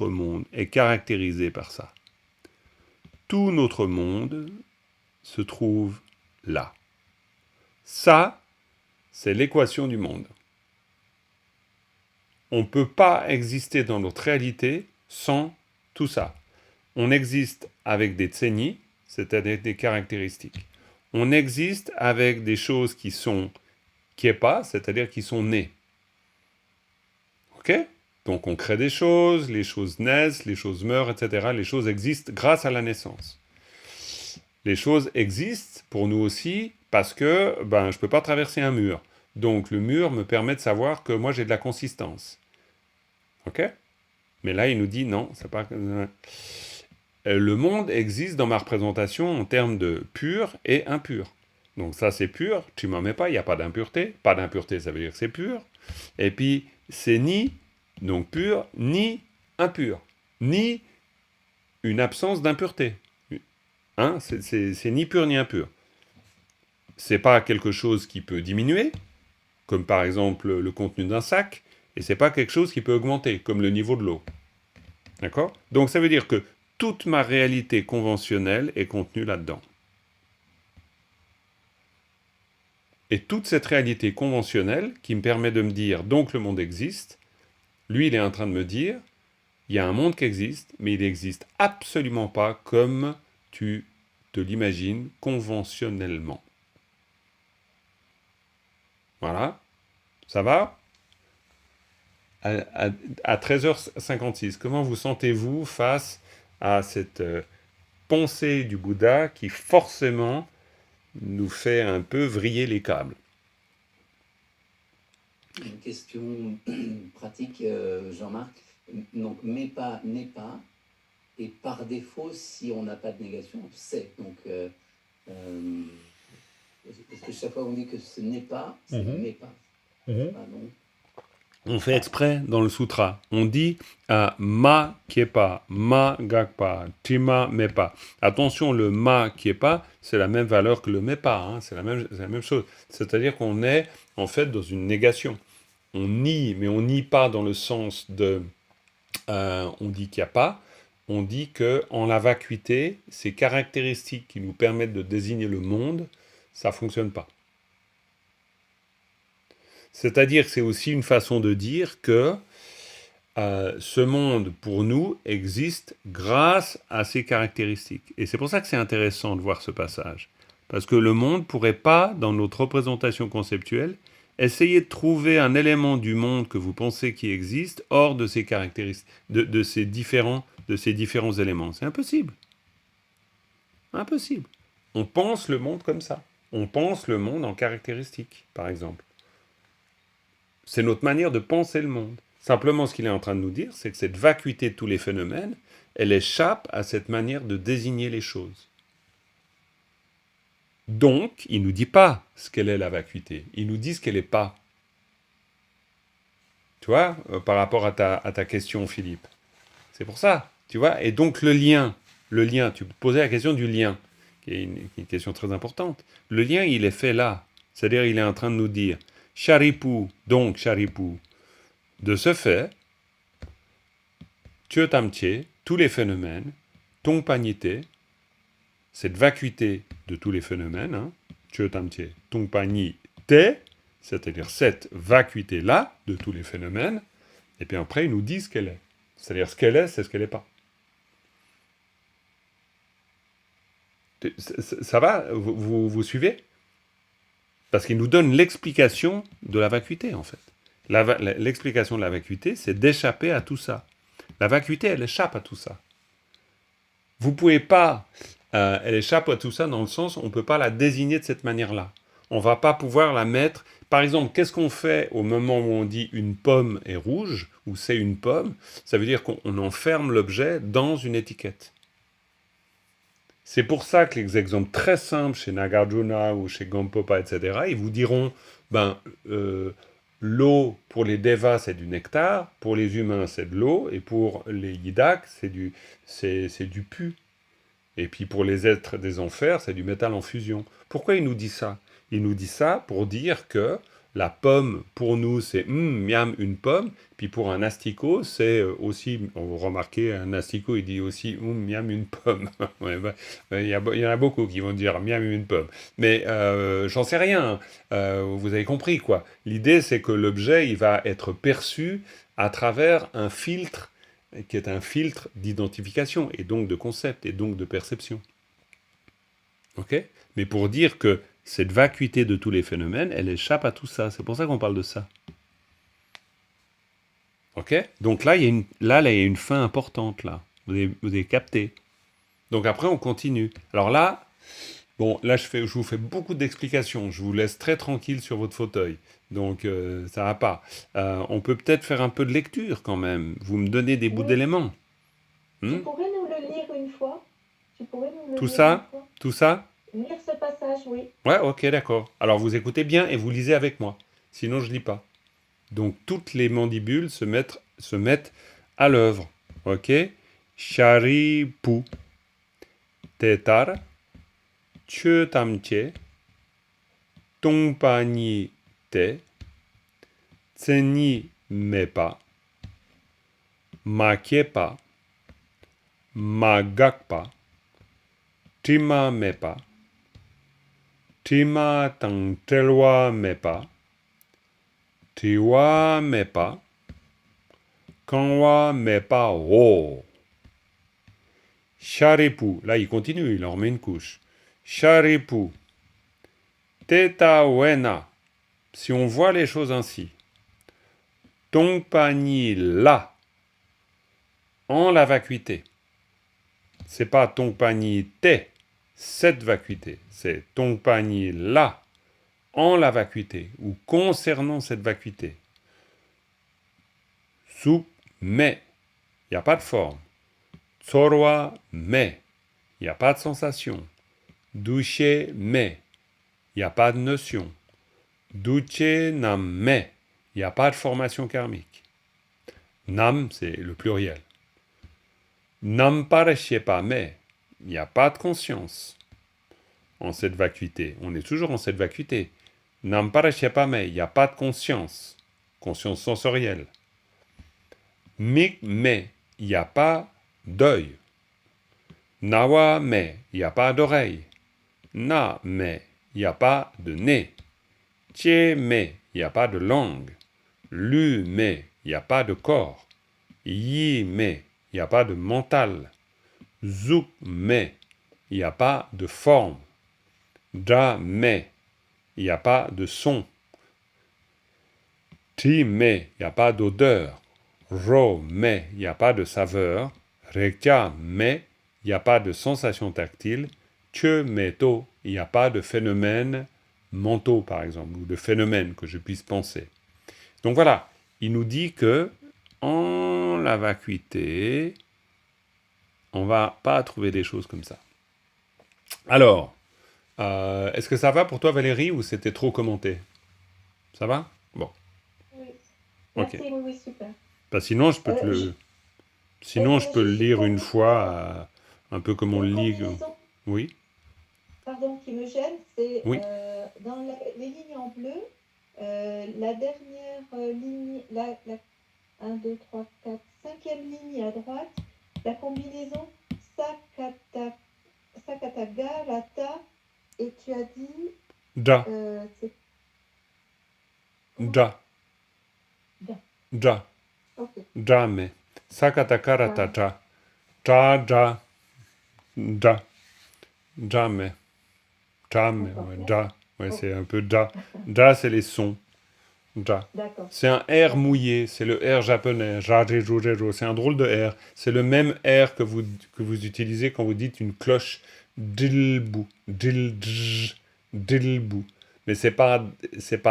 monde est caractérisé par ça. Tout notre monde se trouve là. Ça, c'est l'équation du monde. On ne peut pas exister dans notre réalité sans tout ça. On existe avec des tsenyi, c'est-à-dire des caractéristiques. On existe avec des choses qui sont kiepa, c'est-à-dire qui sont nées. Ok? Donc on crée des choses, les choses naissent, les choses meurent, etc. Les choses existent grâce à la naissance. Les choses existent pour nous aussi parce que je ne peux pas traverser un mur. Donc le mur me permet de savoir que moi j'ai de la consistance. Ok? Mais là il nous dit non, c'est pas... Le monde existe dans ma représentation en termes de pur et impur. Donc ça c'est pur, tu m'en mets pas, il n'y a pas d'impureté. Pas d'impureté, ça veut dire que c'est pur. Et puis c'est ni donc pur, ni impur, ni une absence d'impureté. Hein, c'est ni pur ni impur. C'est pas quelque chose qui peut diminuer, comme par exemple le contenu d'un sac, Et c'est pas quelque chose qui peut augmenter, comme le niveau de l'eau. D'accord? Donc ça veut dire que toute ma réalité conventionnelle est contenue là-dedans. Et toute cette réalité conventionnelle qui me permet de me dire, donc le monde existe, lui, il est en train de me dire, il y a un monde qui existe, mais il n'existe absolument pas comme tu te l'imagines conventionnellement. Voilà, ça va? À 13h56, comment vous sentez-vous face à cette pensée du Bouddha qui forcément nous fait un peu vriller les câbles? Une question pratique, Jean-Marc. Donc, mais pas, n'est pas. Et par défaut, si on n'a pas de négation, c'est. Donc, parce que chaque fois on dit que ce n'est pas, c'est n'est pas. Ah, non. On fait exprès dans le sutra. On dit ma kiepa, ma gakpa, tima mepa. Attention, le ma kiepa, c'est la même valeur que le mepa. Hein, c'est la même chose. C'est-à-dire qu'on est en fait dans une négation. On nie, mais on nie pas dans le sens de on dit qu'il n'y a pas. On dit que en la vacuité, ces caractéristiques qui nous permettent de désigner le monde, ça fonctionne pas. C'est-à-dire que c'est aussi une façon de dire que ce monde, pour nous, existe grâce à ces caractéristiques. Et c'est pour ça que c'est intéressant de voir ce passage. Parce que le monde ne pourrait pas, dans notre représentation conceptuelle, essayer de trouver un élément du monde que vous pensez qui existe hors de ces caractéristiques, de ces différents éléments. C'est impossible. Impossible. On pense le monde comme ça. On pense le monde en caractéristiques, par exemple. C'est notre manière de penser le monde. Simplement, ce qu'il est en train de nous dire, c'est que cette vacuité de tous les phénomènes, elle échappe à cette manière de désigner les choses. Donc, il ne nous dit pas ce qu'elle est la vacuité. Il nous dit ce qu'elle n'est pas. Tu vois, par rapport à ta question, Philippe. C'est pour ça, tu vois. Et donc, le lien, tu posais la question du lien, qui est une question très importante. Le lien, il est fait là. C'est-à-dire, il est en train de nous dire, Sharipu, donc Sharipu, de ce fait, Chötamche, tous les phénomènes, Tongpanite, cette vacuité de tous les phénomènes, hein, Chötamche, Tongpanite, c'est-à-dire cette vacuité-là de tous les phénomènes, et puis après, il nous dit ce qu'elle est. C'est-à-dire ce qu'elle est, c'est ce qu'elle n'est pas. Ça va? Vous suivez? Parce qu'il nous donne l'explication de la vacuité, en fait. L'explication de la vacuité, c'est d'échapper à tout ça. La vacuité, elle échappe à tout ça. Vous ne pouvez pas... elle échappe à tout ça dans le sens, on ne peut pas la désigner de cette manière-là. On ne va pas pouvoir la mettre... Par exemple, qu'est-ce qu'on fait au moment où on dit une pomme est rouge, ou c'est une pomme? Ça veut dire qu'on enferme l'objet dans une étiquette. C'est pour ça que les exemples très simples chez Nagarjuna ou chez Gampopa, etc., ils vous diront, l'eau pour les devas c'est du nectar, pour les humains c'est de l'eau, et pour les yidak c'est du pu. Et puis pour les êtres des enfers c'est du métal en fusion. Pourquoi il nous dit ça? Il nous dit ça pour dire que la pomme, pour nous, c'est miam, une pomme. Puis pour un asticot, c'est aussi, vous remarquez, un asticot, il dit aussi miam, une pomme. Ouais, il y en a beaucoup qui vont dire miam, une pomme. Mais j'en sais rien. Vous avez compris, quoi. L'idée, c'est que l'objet, il va être perçu à travers un filtre qui est un filtre d'identification, et donc de concept, et donc de perception. Ok? Mais pour dire que cette vacuité de tous les phénomènes, elle échappe à tout ça. C'est pour ça qu'on parle de ça. Ok? Donc là, il y a une fin importante, là. Vous avez capté. Donc après, on continue. Alors là, je vous fais beaucoup d'explications. Je vous laisse très tranquille sur votre fauteuil. Donc, ça va pas. On peut peut-être faire un peu de lecture, quand même. Vous me donnez des bouts d'éléments. Tu pourrais nous le lire une fois? Tout ça? Lire ce passage, oui. Ouais, ok, d'accord. Alors vous écoutez bien et vous lisez avec moi. Sinon, je lis pas. Donc, toutes les mandibules se mettent à l'œuvre. Ok? Sharipu. Tetar. Chötamche. Tongpani te. Tseni mepa, makiepa, magakpa, tima mepa, tima tangtelwa mepa, tiwa mepa, kanwa mepa ro. Sharipu, là il continue, il en remet une couche. Sharipu, teta wena, si on voit les choses ainsi. Tongpani la, en la vacuité. C'est pas Tongpani te, cette vacuité. C'est Tongpani la, en la vacuité, ou concernant cette vacuité. Sup, mais, il n'y a pas de forme. Tsorwa, mais, il n'y a pas de sensation. Douche, mais, il n'y a pas de notion. Duche, nam, mais, il n'y a pas de formation karmique. Nam, c'est le pluriel. Nam parashepa, mais, il n'y a pas de conscience en cette vacuité. On est toujours en cette vacuité. Nam parashepa, mais, il n'y a pas de conscience. Conscience sensorielle. Mik, mais, il n'y a pas d'œil. Nawa, mais, il n'y a pas d'oreille. Na, mais, il n'y a pas de nez. Tche, mais, il n'y a pas de langue. Lu, mais, il n'y a pas de corps. Yi, mais, il n'y a pas de mental. Zouk, mais, il n'y a pas de forme. Da, mais, il n'y a pas de son. Ti, mais, il n'y a pas d'odeur. Ro, mais, il n'y a pas de saveur. Rekya, mais, il n'y a pas de sensation tactile. Che, mais, to, il n'y a pas de phénomène mentaux, par exemple, ou de phénomènes que je puisse penser. Donc voilà, il nous dit que en la vacuité, on va pas trouver des choses comme ça. Alors, est-ce que ça va pour toi, Valérie, ou c'était trop commenté? Ça va? Bon. Oui. Ok. Merci, oui, super. Bah, sinon, je peux te le... Sinon, je peux le lire une fois, un peu comme on le lit. Oui. Pardon, qui me gêne, c'est Oui. dans les lignes en bleu, la dernière ligne, la 1, 2, 3, 4, 5e ligne à droite, la combinaison Sakataga, Rata, et tu as dit... Da. c'est... Da. Da. Da. Ok. Da, mais. Sakatakarata, da. Da, da. Da. Da, mais. Da, mais, ouais, da. Ouais, c'est un peu da. Da, c'est les sons. Da. D'accord. C'est un R mouillé, c'est le R japonais. Rajejurejo. C'est un drôle de R. C'est le même R que vous utilisez quand vous dites une cloche dilbu. Dildj. Dilbu. Mais c'est pas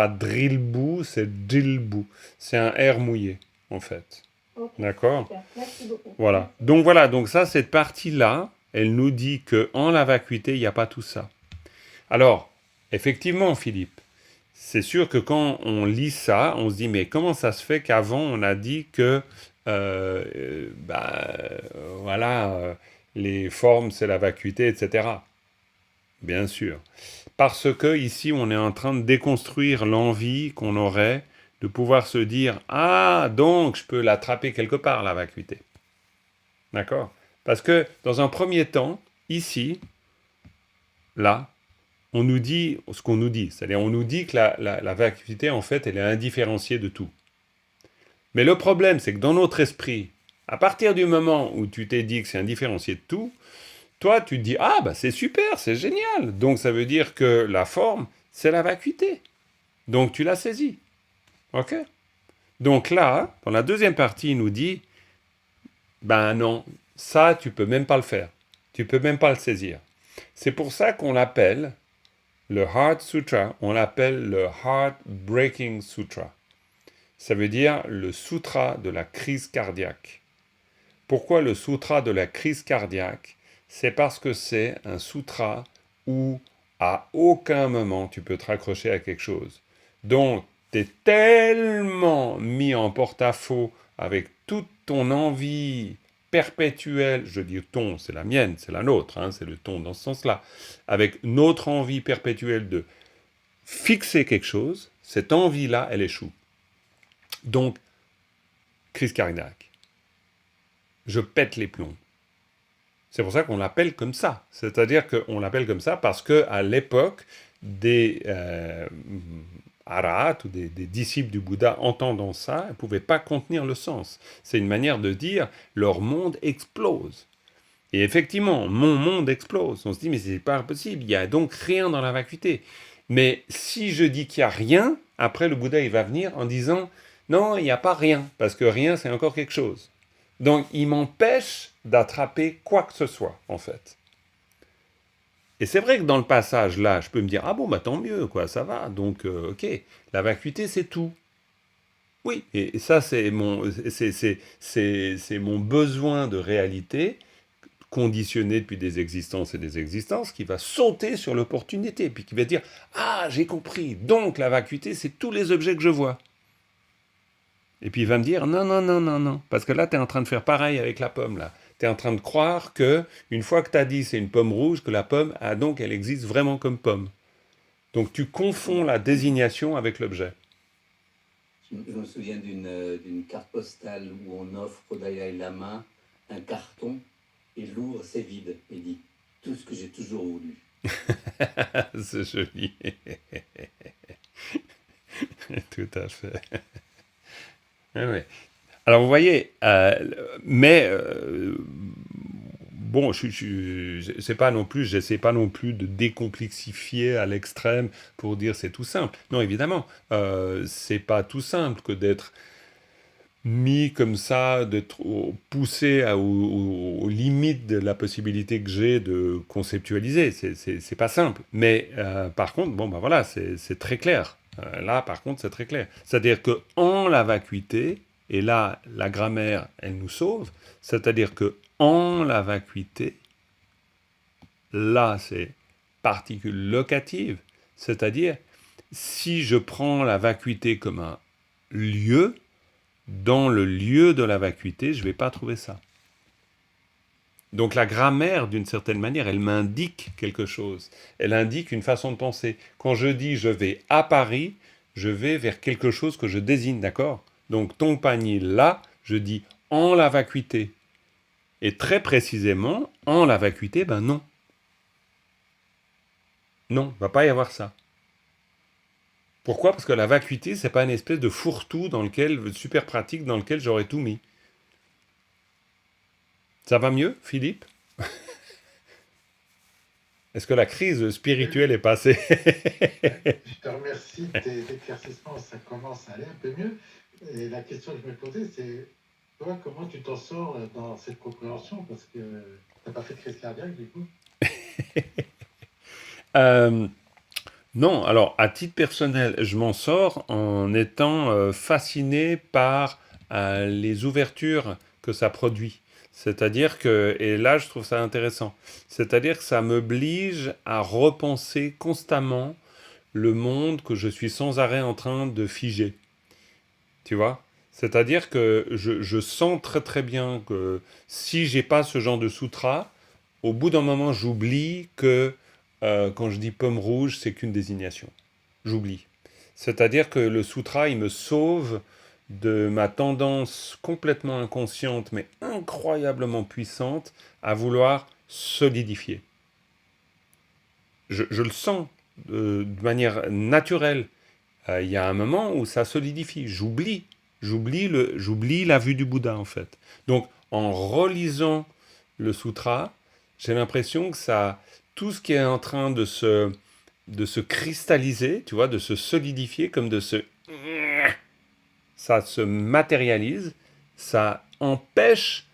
drillbu, c'est dilbu. C'est un R mouillé, en fait. Okay. D'accord? Super. Merci beaucoup. Voilà. Donc voilà, donc ça, cette partie-là, elle nous dit que en la vacuité, il n'y a pas tout ça. Alors, effectivement, Philippe, c'est sûr que quand on lit ça, on se dit, mais comment ça se fait qu'avant, on a dit que, les formes, c'est la vacuité, etc. Bien sûr. Parce que ici, on est en train de déconstruire l'envie qu'on aurait de pouvoir se dire, ah, donc, je peux l'attraper quelque part, la vacuité. D'accord? Parce que, dans un premier temps, ici, là, on nous dit ce qu'on nous dit. C'est-à-dire, on nous dit que la vacuité, en fait, elle est indifférenciée de tout. Mais le problème, c'est que dans notre esprit, à partir du moment où tu t'es dit que c'est indifférencié de tout, toi, tu te dis, ah, bah c'est super, c'est génial. Donc, ça veut dire que la forme, c'est la vacuité. Donc, tu l'as saisie. OK? Donc là, dans la deuxième partie, il nous dit, ben non, ça, tu peux même pas le faire. Tu peux même pas le saisir. C'est pour ça qu'on l'appelle le Heart Sutra, on l'appelle le Heart Breaking Sutra. Ça veut dire le sutra de la crise cardiaque. Pourquoi le sutra de la crise cardiaque? C'est parce que c'est un sutra où à aucun moment tu peux te raccrocher à quelque chose. Donc, tu es tellement mis en porte-à-faux avec toute ton envie perpétuelle, je dis ton, c'est la mienne, c'est la nôtre, hein, c'est le ton dans ce sens-là, avec notre envie perpétuelle de fixer quelque chose, cette envie-là, elle échoue. Donc, crise cardiaque. Je pète les plombs. C'est pour ça qu'on l'appelle comme ça. C'est-à-dire qu'on l'appelle comme ça parce qu'à l'époque, des arahats ou des disciples du Bouddha entendant ça, ils ne pouvaient pas contenir le sens. C'est une manière de dire leur monde explose. Et effectivement, mon monde explose. On se dit, mais c'est pas possible, il n'y a donc rien dans la vacuité. Mais si je dis qu'il n'y a rien, après le Bouddha il va venir en disant, non, il n'y a pas rien, parce que rien c'est encore quelque chose. Donc il m'empêche d'attraper quoi que ce soit, en fait. Et c'est vrai que dans le passage là, je peux me dire, ah bon, bah tant mieux, quoi, ça va. Donc, ok, la vacuité c'est tout. Oui, et ça c'est mon besoin de réalité conditionné depuis des existences et des existences, qui va sauter sur l'opportunité, puis qui va dire « Ah, j'ai compris, donc la vacuité, c'est tous les objets que je vois. » Et puis il va me dire « Non, non, non, non, non, parce que là, tu es en train de faire pareil avec la pomme, là. Tu es en train de croire que, une fois que tu as dit c'est une pomme rouge, que la pomme, ah donc, elle existe vraiment comme pomme. Donc tu confonds la désignation avec l'objet. » Je me souviens d'une carte postale où on offre au Dalai Lama un carton et l'ouvre, c'est vide. Il dit tout ce que j'ai toujours voulu. C'est joli. Tout à fait. Ah ouais. Alors vous voyez, bon, c'est pas non plus, j'essaie pas non plus de décomplexifier à l'extrême pour dire c'est tout simple. Non, évidemment, c'est pas tout simple que d'être mis comme ça, d'être poussé aux limites de la possibilité que j'ai de conceptualiser. C'est pas simple. Mais par contre, bon, ben voilà, c'est très clair. Là, par contre, c'est très clair. C'est-à-dire que en la vacuité, et là, la grammaire, elle nous sauve, c'est-à-dire que en la vacuité, là, c'est particule locative, c'est-à-dire, si je prends la vacuité comme un lieu, dans le lieu de la vacuité, je ne vais pas trouver ça. Donc la grammaire, d'une certaine manière, elle m'indique quelque chose. Elle indique une façon de penser. Quand je dis je vais à Paris, je vais vers quelque chose que je désigne, d'accord ? Donc ton panier là, je dis en la vacuité. Et très précisément, en la vacuité, ben non. Non, il ne va pas y avoir ça. Pourquoi ? Parce que la vacuité, c'est pas une espèce de fourre-tout dans lequel, super pratique, dans lequel j'aurais tout mis. Ça va mieux, Philippe ? Est-ce que la crise spirituelle est passée ? Je te remercie de tes éclaircissements, ça commence à aller un peu mieux. Et la question que je me posais, c'est toi, comment tu t'en sors dans cette compréhension ? Parce que tu n'as pas fait de crise cardiaque, du coup. Non, alors à titre personnel, je m'en sors en étant fasciné par les ouvertures que ça produit. C'est-à-dire que, et là je trouve ça intéressant, c'est-à-dire que ça m'oblige à repenser constamment le monde que je suis sans arrêt en train de figer. Tu vois ? C'est-à-dire que je sens très très bien que si j'ai pas ce genre de sutra, au bout d'un moment j'oublie que quand je dis pomme rouge, c'est qu'une désignation. J'oublie. C'est-à-dire que le sutra, il me sauve de ma tendance complètement inconsciente, mais incroyablement puissante, à vouloir solidifier. Je le sens de manière naturelle. Il y a un moment où ça solidifie. J'oublie la vue du Bouddha, en fait. Donc, en relisant le sutra, j'ai l'impression que ça, tout ce qui est en train de se cristalliser, tu vois, de se solidifier, comme ça se matérialise, ça empêche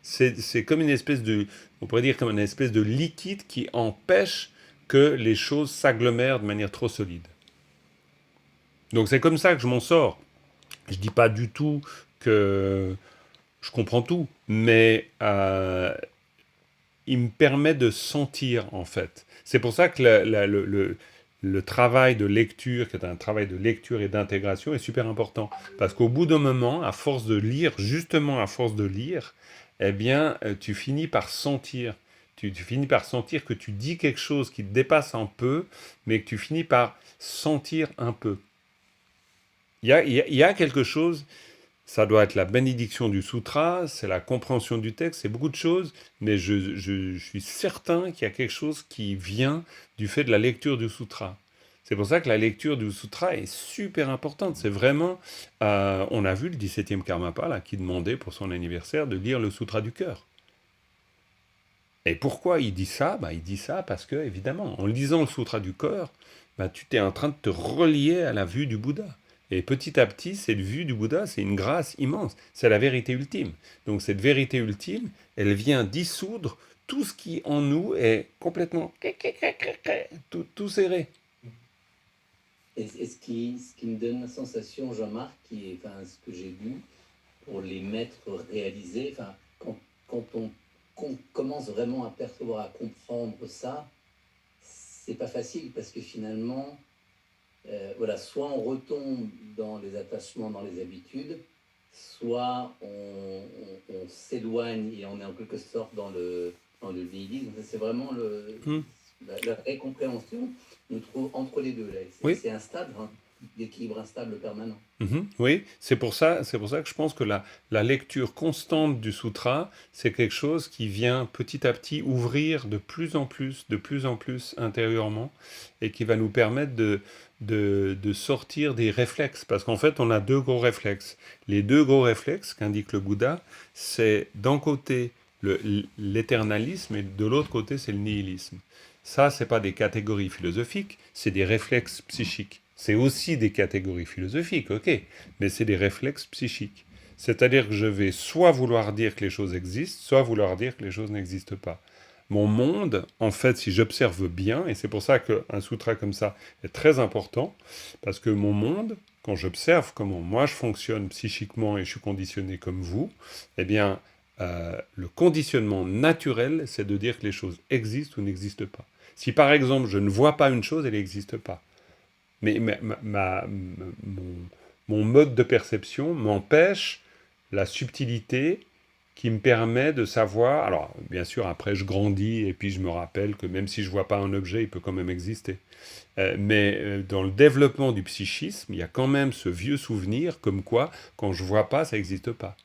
c'est comme une espèce de, on pourrait dire comme une espèce de liquide qui empêche que les choses s'agglomèrent de manière trop solide. Donc c'est comme ça que je m'en sors. Je dis pas du tout que je comprends tout, mais il me permet de sentir, en fait. C'est pour ça que le travail de lecture, qui est un travail de lecture et d'intégration, est super important. Parce qu'au bout d'un moment, à force de lire, justement à force de lire, eh bien, tu finis par sentir. Tu finis par sentir que tu dis quelque chose qui te dépasse un peu, mais que tu finis par sentir un peu. il y a quelque chose, ça doit être la bénédiction du sutra, c'est la compréhension du texte, c'est beaucoup de choses, mais je suis certain qu'il y a quelque chose qui vient du fait de la lecture du sutra. C'est pour ça que la lecture du sutra est super importante. C'est vraiment, on a vu le 17e Karmapa là, qui demandait pour son anniversaire de lire le sutra du cœur. Et pourquoi il dit ça? Il dit ça parce que, évidemment, en lisant le sutra du cœur, tu es en train de te relier à la vue du Bouddha. Et petit à petit, cette vue du Bouddha, c'est une grâce immense. C'est la vérité ultime. Donc cette vérité ultime, elle vient dissoudre tout ce qui en nous est complètement tout serré. Et ce qui me donne la sensation, Jean-Marc, ce que j'ai vu, pour les maîtres réalisés, quand on commence vraiment à percevoir, à comprendre ça, c'est pas facile parce que finalement, soit on retombe dans les attachements, dans les habitudes, soit on s'éloigne et on est en quelque sorte dans le nihilisme. C'est vraiment la récompréhension nous trouve entre les deux. Là. Oui. C'est instable, l'équilibre instable permanent. Oui, c'est pour ça que je pense que la lecture constante du sutra, c'est quelque chose qui vient petit à petit ouvrir de plus en plus intérieurement et qui va nous permettre de sortir des réflexes. Parce qu'en fait, on a deux gros réflexes. Les deux gros réflexes qu'indique le Bouddha, c'est d'un côté l'éternalisme et de l'autre côté, c'est le nihilisme. Ça, c'est pas des catégories philosophiques, c'est des réflexes psychiques. C'est aussi des catégories philosophiques, ok, mais c'est des réflexes psychiques. C'est-à-dire que je vais soit vouloir dire que les choses existent, soit vouloir dire que les choses n'existent pas. Mon monde, en fait, si j'observe bien, et c'est pour ça qu'un sutra comme ça est très important, parce que mon monde, quand j'observe comment moi je fonctionne psychiquement et je suis conditionné comme vous, eh bien, le conditionnement naturel, c'est de dire que les choses existent ou n'existent pas. Si par exemple je ne vois pas une chose, elle n'existe pas. Mais mon mode de perception m'empêche la subtilité qui me permet de savoir... Alors, bien sûr, après, je grandis et puis je me rappelle que même si je ne vois pas un objet, il peut quand même exister. Mais dans le développement du psychisme, il y a quand même ce vieux souvenir comme quoi, quand je ne vois pas, ça n'existe pas.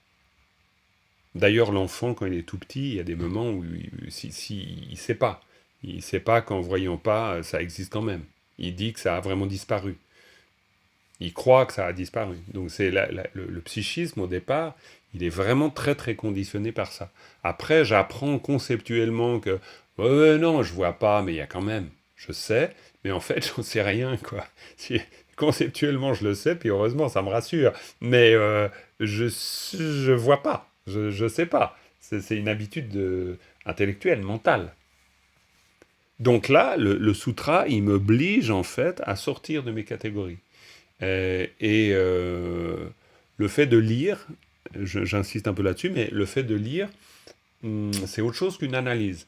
D'ailleurs, l'enfant, quand il est tout petit, il y a des moments où il ne sait pas. Il ne sait pas qu'en ne voyant pas, ça existe quand même. Il dit que ça a vraiment disparu. Il croit que ça a disparu. Donc c'est le psychisme, au départ, il est vraiment très très conditionné par ça. Après, j'apprends conceptuellement que non, je vois pas, mais il y a quand même. Je sais, mais en fait, j'en sais rien, quoi. Conceptuellement, je le sais, puis heureusement, ça me rassure. Mais je vois pas. Je sais pas. C'est une habitude intellectuelle, mentale. Donc là, le sutra, il m'oblige en fait à sortir de mes catégories. Le fait de lire, j'insiste un peu là-dessus, mais le fait de lire, c'est autre chose qu'une analyse.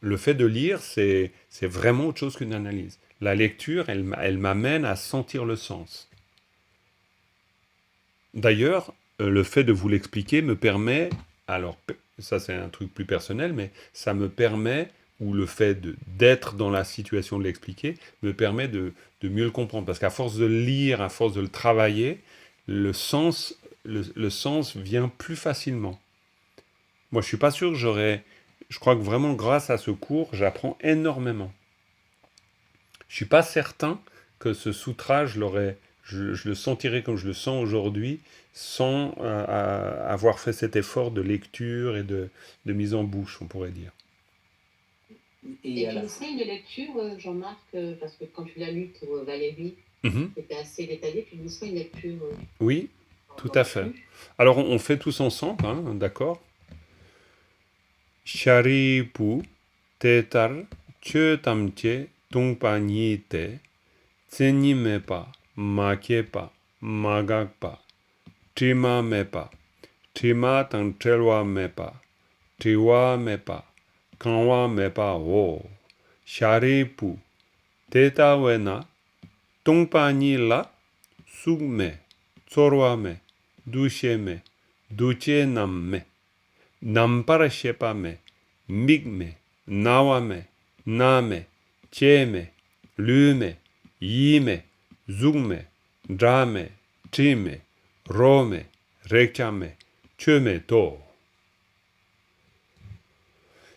Le fait de lire, c'est vraiment autre chose qu'une analyse. La lecture, elle m'amène à sentir le sens. D'ailleurs, le fait de vous l'expliquer me permet, alors ça c'est un truc plus personnel, mais ça me permet, ou le fait d'être dans la situation de l'expliquer, me permet de mieux le comprendre. Parce qu'à force de le lire, à force de le travailler, le sens vient plus facilement. Moi, je suis pas sûr que je crois que vraiment, grâce à ce cours, j'apprends énormément. Je suis pas certain que ce sutra, je le sentirais comme je le sens aujourd'hui, sans avoir fait cet effort de lecture et de mise en bouche, on pourrait dire. Et tu nous ferais une lecture, Jean-Marc, parce que quand tu l'as lu pour Valérie, c'était assez détaillé, tu nous ferais une lecture. Oui, tout à fait. Alors on fait tous ensemble, d'accord. Sharipu tetar chetamche tungpa nyite tsenyimepa makepa magakpa tima mepa tima tantelwa mepa tiwa mepa kanwa mepa o sharipu teta wena tungpa nyila sugme tsorwa me dushe me duche namme Nampara shepame, migme, nawame, name, cheme, lume, yime, zugme, drame, Chime, Rome, Rekame, Cheme, To.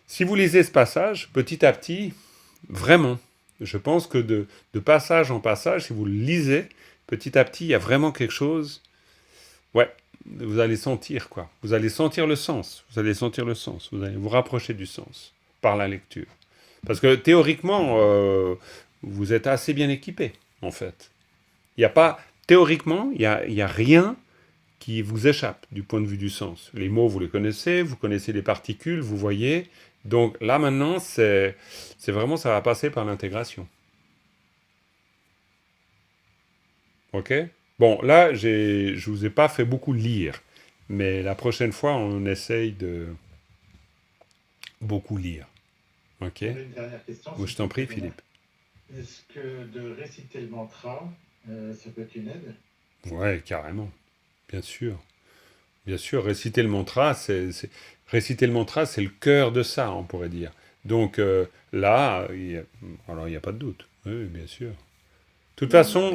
Si vous lisez ce passage, petit à petit, vraiment, je pense que de passage en passage, si vous le lisez, petit à petit, il y a vraiment quelque chose. Ouais, vous allez sentir quoi. Vous allez sentir le sens. Vous allez sentir le sens. Vous allez vous rapprocher du sens par la lecture. Parce que théoriquement, vous êtes assez bien équipé, en fait. Il n'y a pas, théoriquement, il y a rien qui vous échappe du point de vue du sens. Les mots, vous les connaissez, vous connaissez les particules, vous voyez. Donc là, maintenant, c'est vraiment, ça va passer par l'intégration. Ok? Bon, là, je vous ai pas fait beaucoup lire. Mais la prochaine fois, on essaye de beaucoup lire. Ok? J'avais une dernière question. Je t'en prie, Philippe. Est-ce que de réciter le mantra, ça peut être une aide? Ouais, carrément. Bien sûr. Bien sûr, réciter le mantra, réciter le mantra, c'est le cœur de ça, on pourrait dire. Donc là, alors il n'y a pas de doute. Oui, bien sûr. De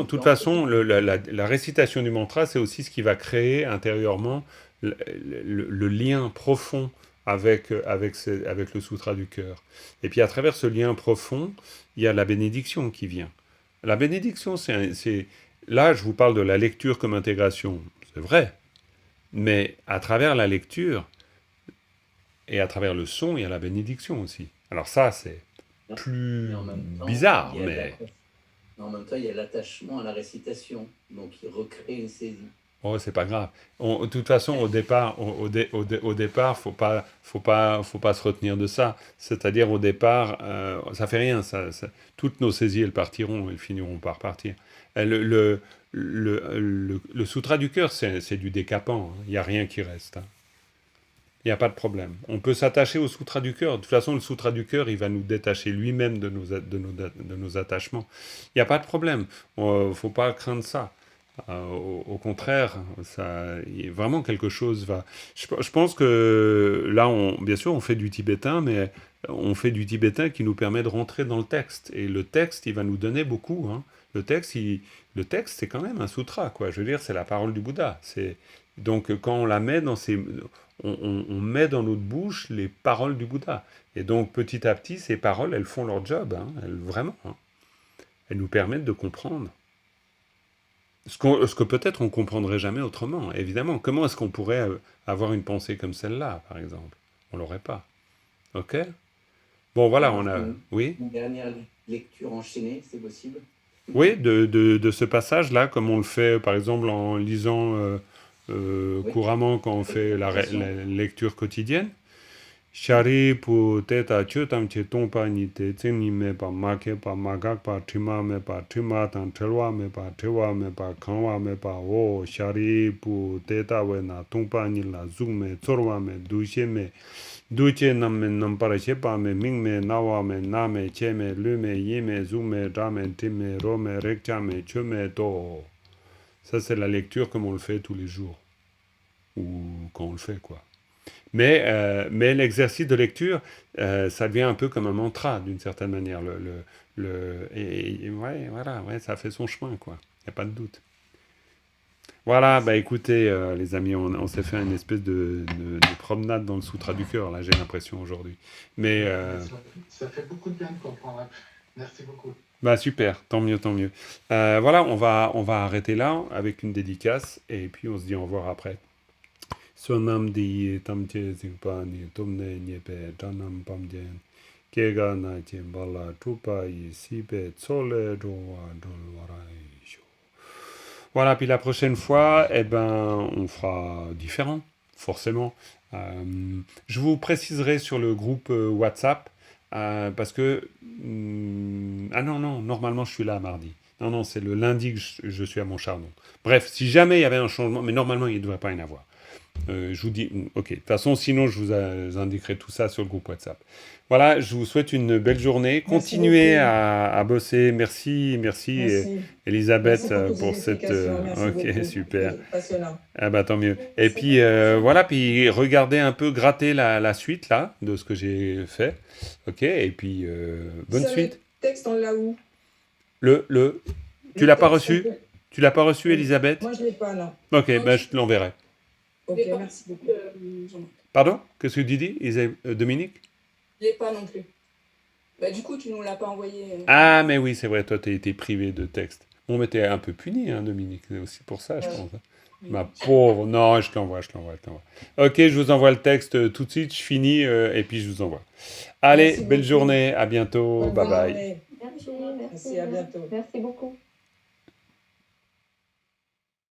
toute façon la récitation du mantra, c'est aussi ce qui va créer intérieurement le lien profond avec le sutra du cœur. Et puis à travers ce lien profond, il y a la bénédiction qui vient. La bénédiction, là, je vous parle de la lecture comme intégration. C'est vrai. Mais à travers la lecture et à travers le son, il y a la bénédiction aussi. Alors ça, c'est plus Mais en même temps, bizarre, il y a mais... en même temps, il y a l'attachement à la récitation, donc il recrée une saisie. Oh, c'est pas grave. De toute façon, au départ, faut pas se retenir de ça. C'est-à-dire, au départ, ça fait rien. Toutes nos saisies, elles partiront, elles finiront par partir. Le sutra du cœur, c'est du décapant. Hein. Il n'y a rien qui reste. Hein. Il n'y a pas de problème. On peut s'attacher au sutra du cœur. De toute façon, le sutra du cœur, il va nous détacher lui-même de nos attachements. Il n'y a pas de problème. Il ne faut pas craindre ça. Au contraire, ça, vraiment quelque chose va... Je pense que là, bien sûr, on fait du tibétain, mais on fait du tibétain qui nous permet de rentrer dans le texte. Et le texte, il va nous donner beaucoup. Hein. Le texte, c'est quand même un sutra, quoi. Je veux dire, c'est la parole du Bouddha. Donc, quand on la met dans on met dans notre bouche les paroles du Bouddha. Et donc, petit à petit, ces paroles, elles font leur job. Hein. Vraiment. Hein. Elles nous permettent de comprendre. Ce que peut-être on ne comprendrait jamais autrement, évidemment. Comment est-ce qu'on pourrait avoir une pensée comme celle-là, par exemple? On ne l'aurait pas. Ok? Bon, voilà, on a... Oui? Une dernière lecture enchaînée, c'est possible? Oui, de ce passage-là, comme on le fait, par exemple, en lisant couramment quand on fait la lecture quotidienne. Shari pu teta chutam che tongpa ni te tsini me pa make pa magak pa trima me pa trima tan telwa me pa tewa me pa kanwa me pa o shari pu teta we na tongpa ni la zuk me tsorwa me duche nam me nampara che pa me ming me nawa me na me che me lu me yi me zu me dra me tim me ro me rekcha me che me to. Ça c'est la lecture comme on le fait tous les jours. Ou quand on le fait quoi. Mais l'exercice de lecture, ça devient un peu comme un mantra, d'une certaine manière. Ouais, voilà, ouais, ça fait son chemin, quoi. Il n'y a pas de doute. Voilà, bah écoutez, les amis, on s'est fait une espèce de promenade dans le sutra du cœur, là, j'ai l'impression, aujourd'hui. Mais... Ça fait beaucoup de bien de comprendre. Merci beaucoup. Bah super, tant mieux, tant mieux. Voilà, on va arrêter là, avec une dédicace, et puis on se dit au revoir après. Sonam di tamche zingpa ni tumne nyepe tanam pamjen kega na bala trupa yi sipe tsole roa dolwarai. Voilà, puis la prochaine fois, eh ben, on fera différent, forcément. Je vous préciserai sur le groupe WhatsApp, parce que... ah non, normalement je suis là mardi. Non, c'est le lundi que je suis à Montchardon. Bref, si jamais il y avait un changement, mais normalement il ne devrait pas y en avoir. Je vous dis, ok, de toute façon, sinon je vous indiquerai tout ça sur le groupe WhatsApp. Voilà, je vous souhaite une belle journée. Continuez à bosser. Merci. Elisabeth, merci pour cette... Merci ok, beaucoup. super. Passionnant. Ah bah tant mieux. Et puis voilà, puis regardez un peu, grattez la suite là, de ce que j'ai fait. Ok, et puis bonne Ça, suite. Le texte, on l'a où? Tu l'as pas reçu? Tu l'as pas reçu, Elisabeth? Moi, je ne l'ai pas, non. Ok, Non, ben je te l'enverrai. Ok, l'ai pas. merci beaucoup. Jean-Marc. Pardon? Qu'est-ce que tu dis, Dominique? Je l'ai pas non plus. Bah, du coup, tu nous l'as pas envoyé. Ah, mais oui, c'est vrai, toi, t'as été privé de texte. Bon, mais t'es un peu puni, hein, Dominique. C'est aussi pour ça, je pense. Ma pauvre. Non, je te l'envoie. Ok, je vous envoie le texte tout de suite. Je finis et puis je vous envoie. Allez, Merci belle beaucoup. journée. À bientôt. Bonne bye bye. journée. Merci, Merci, à bientôt. Merci beaucoup.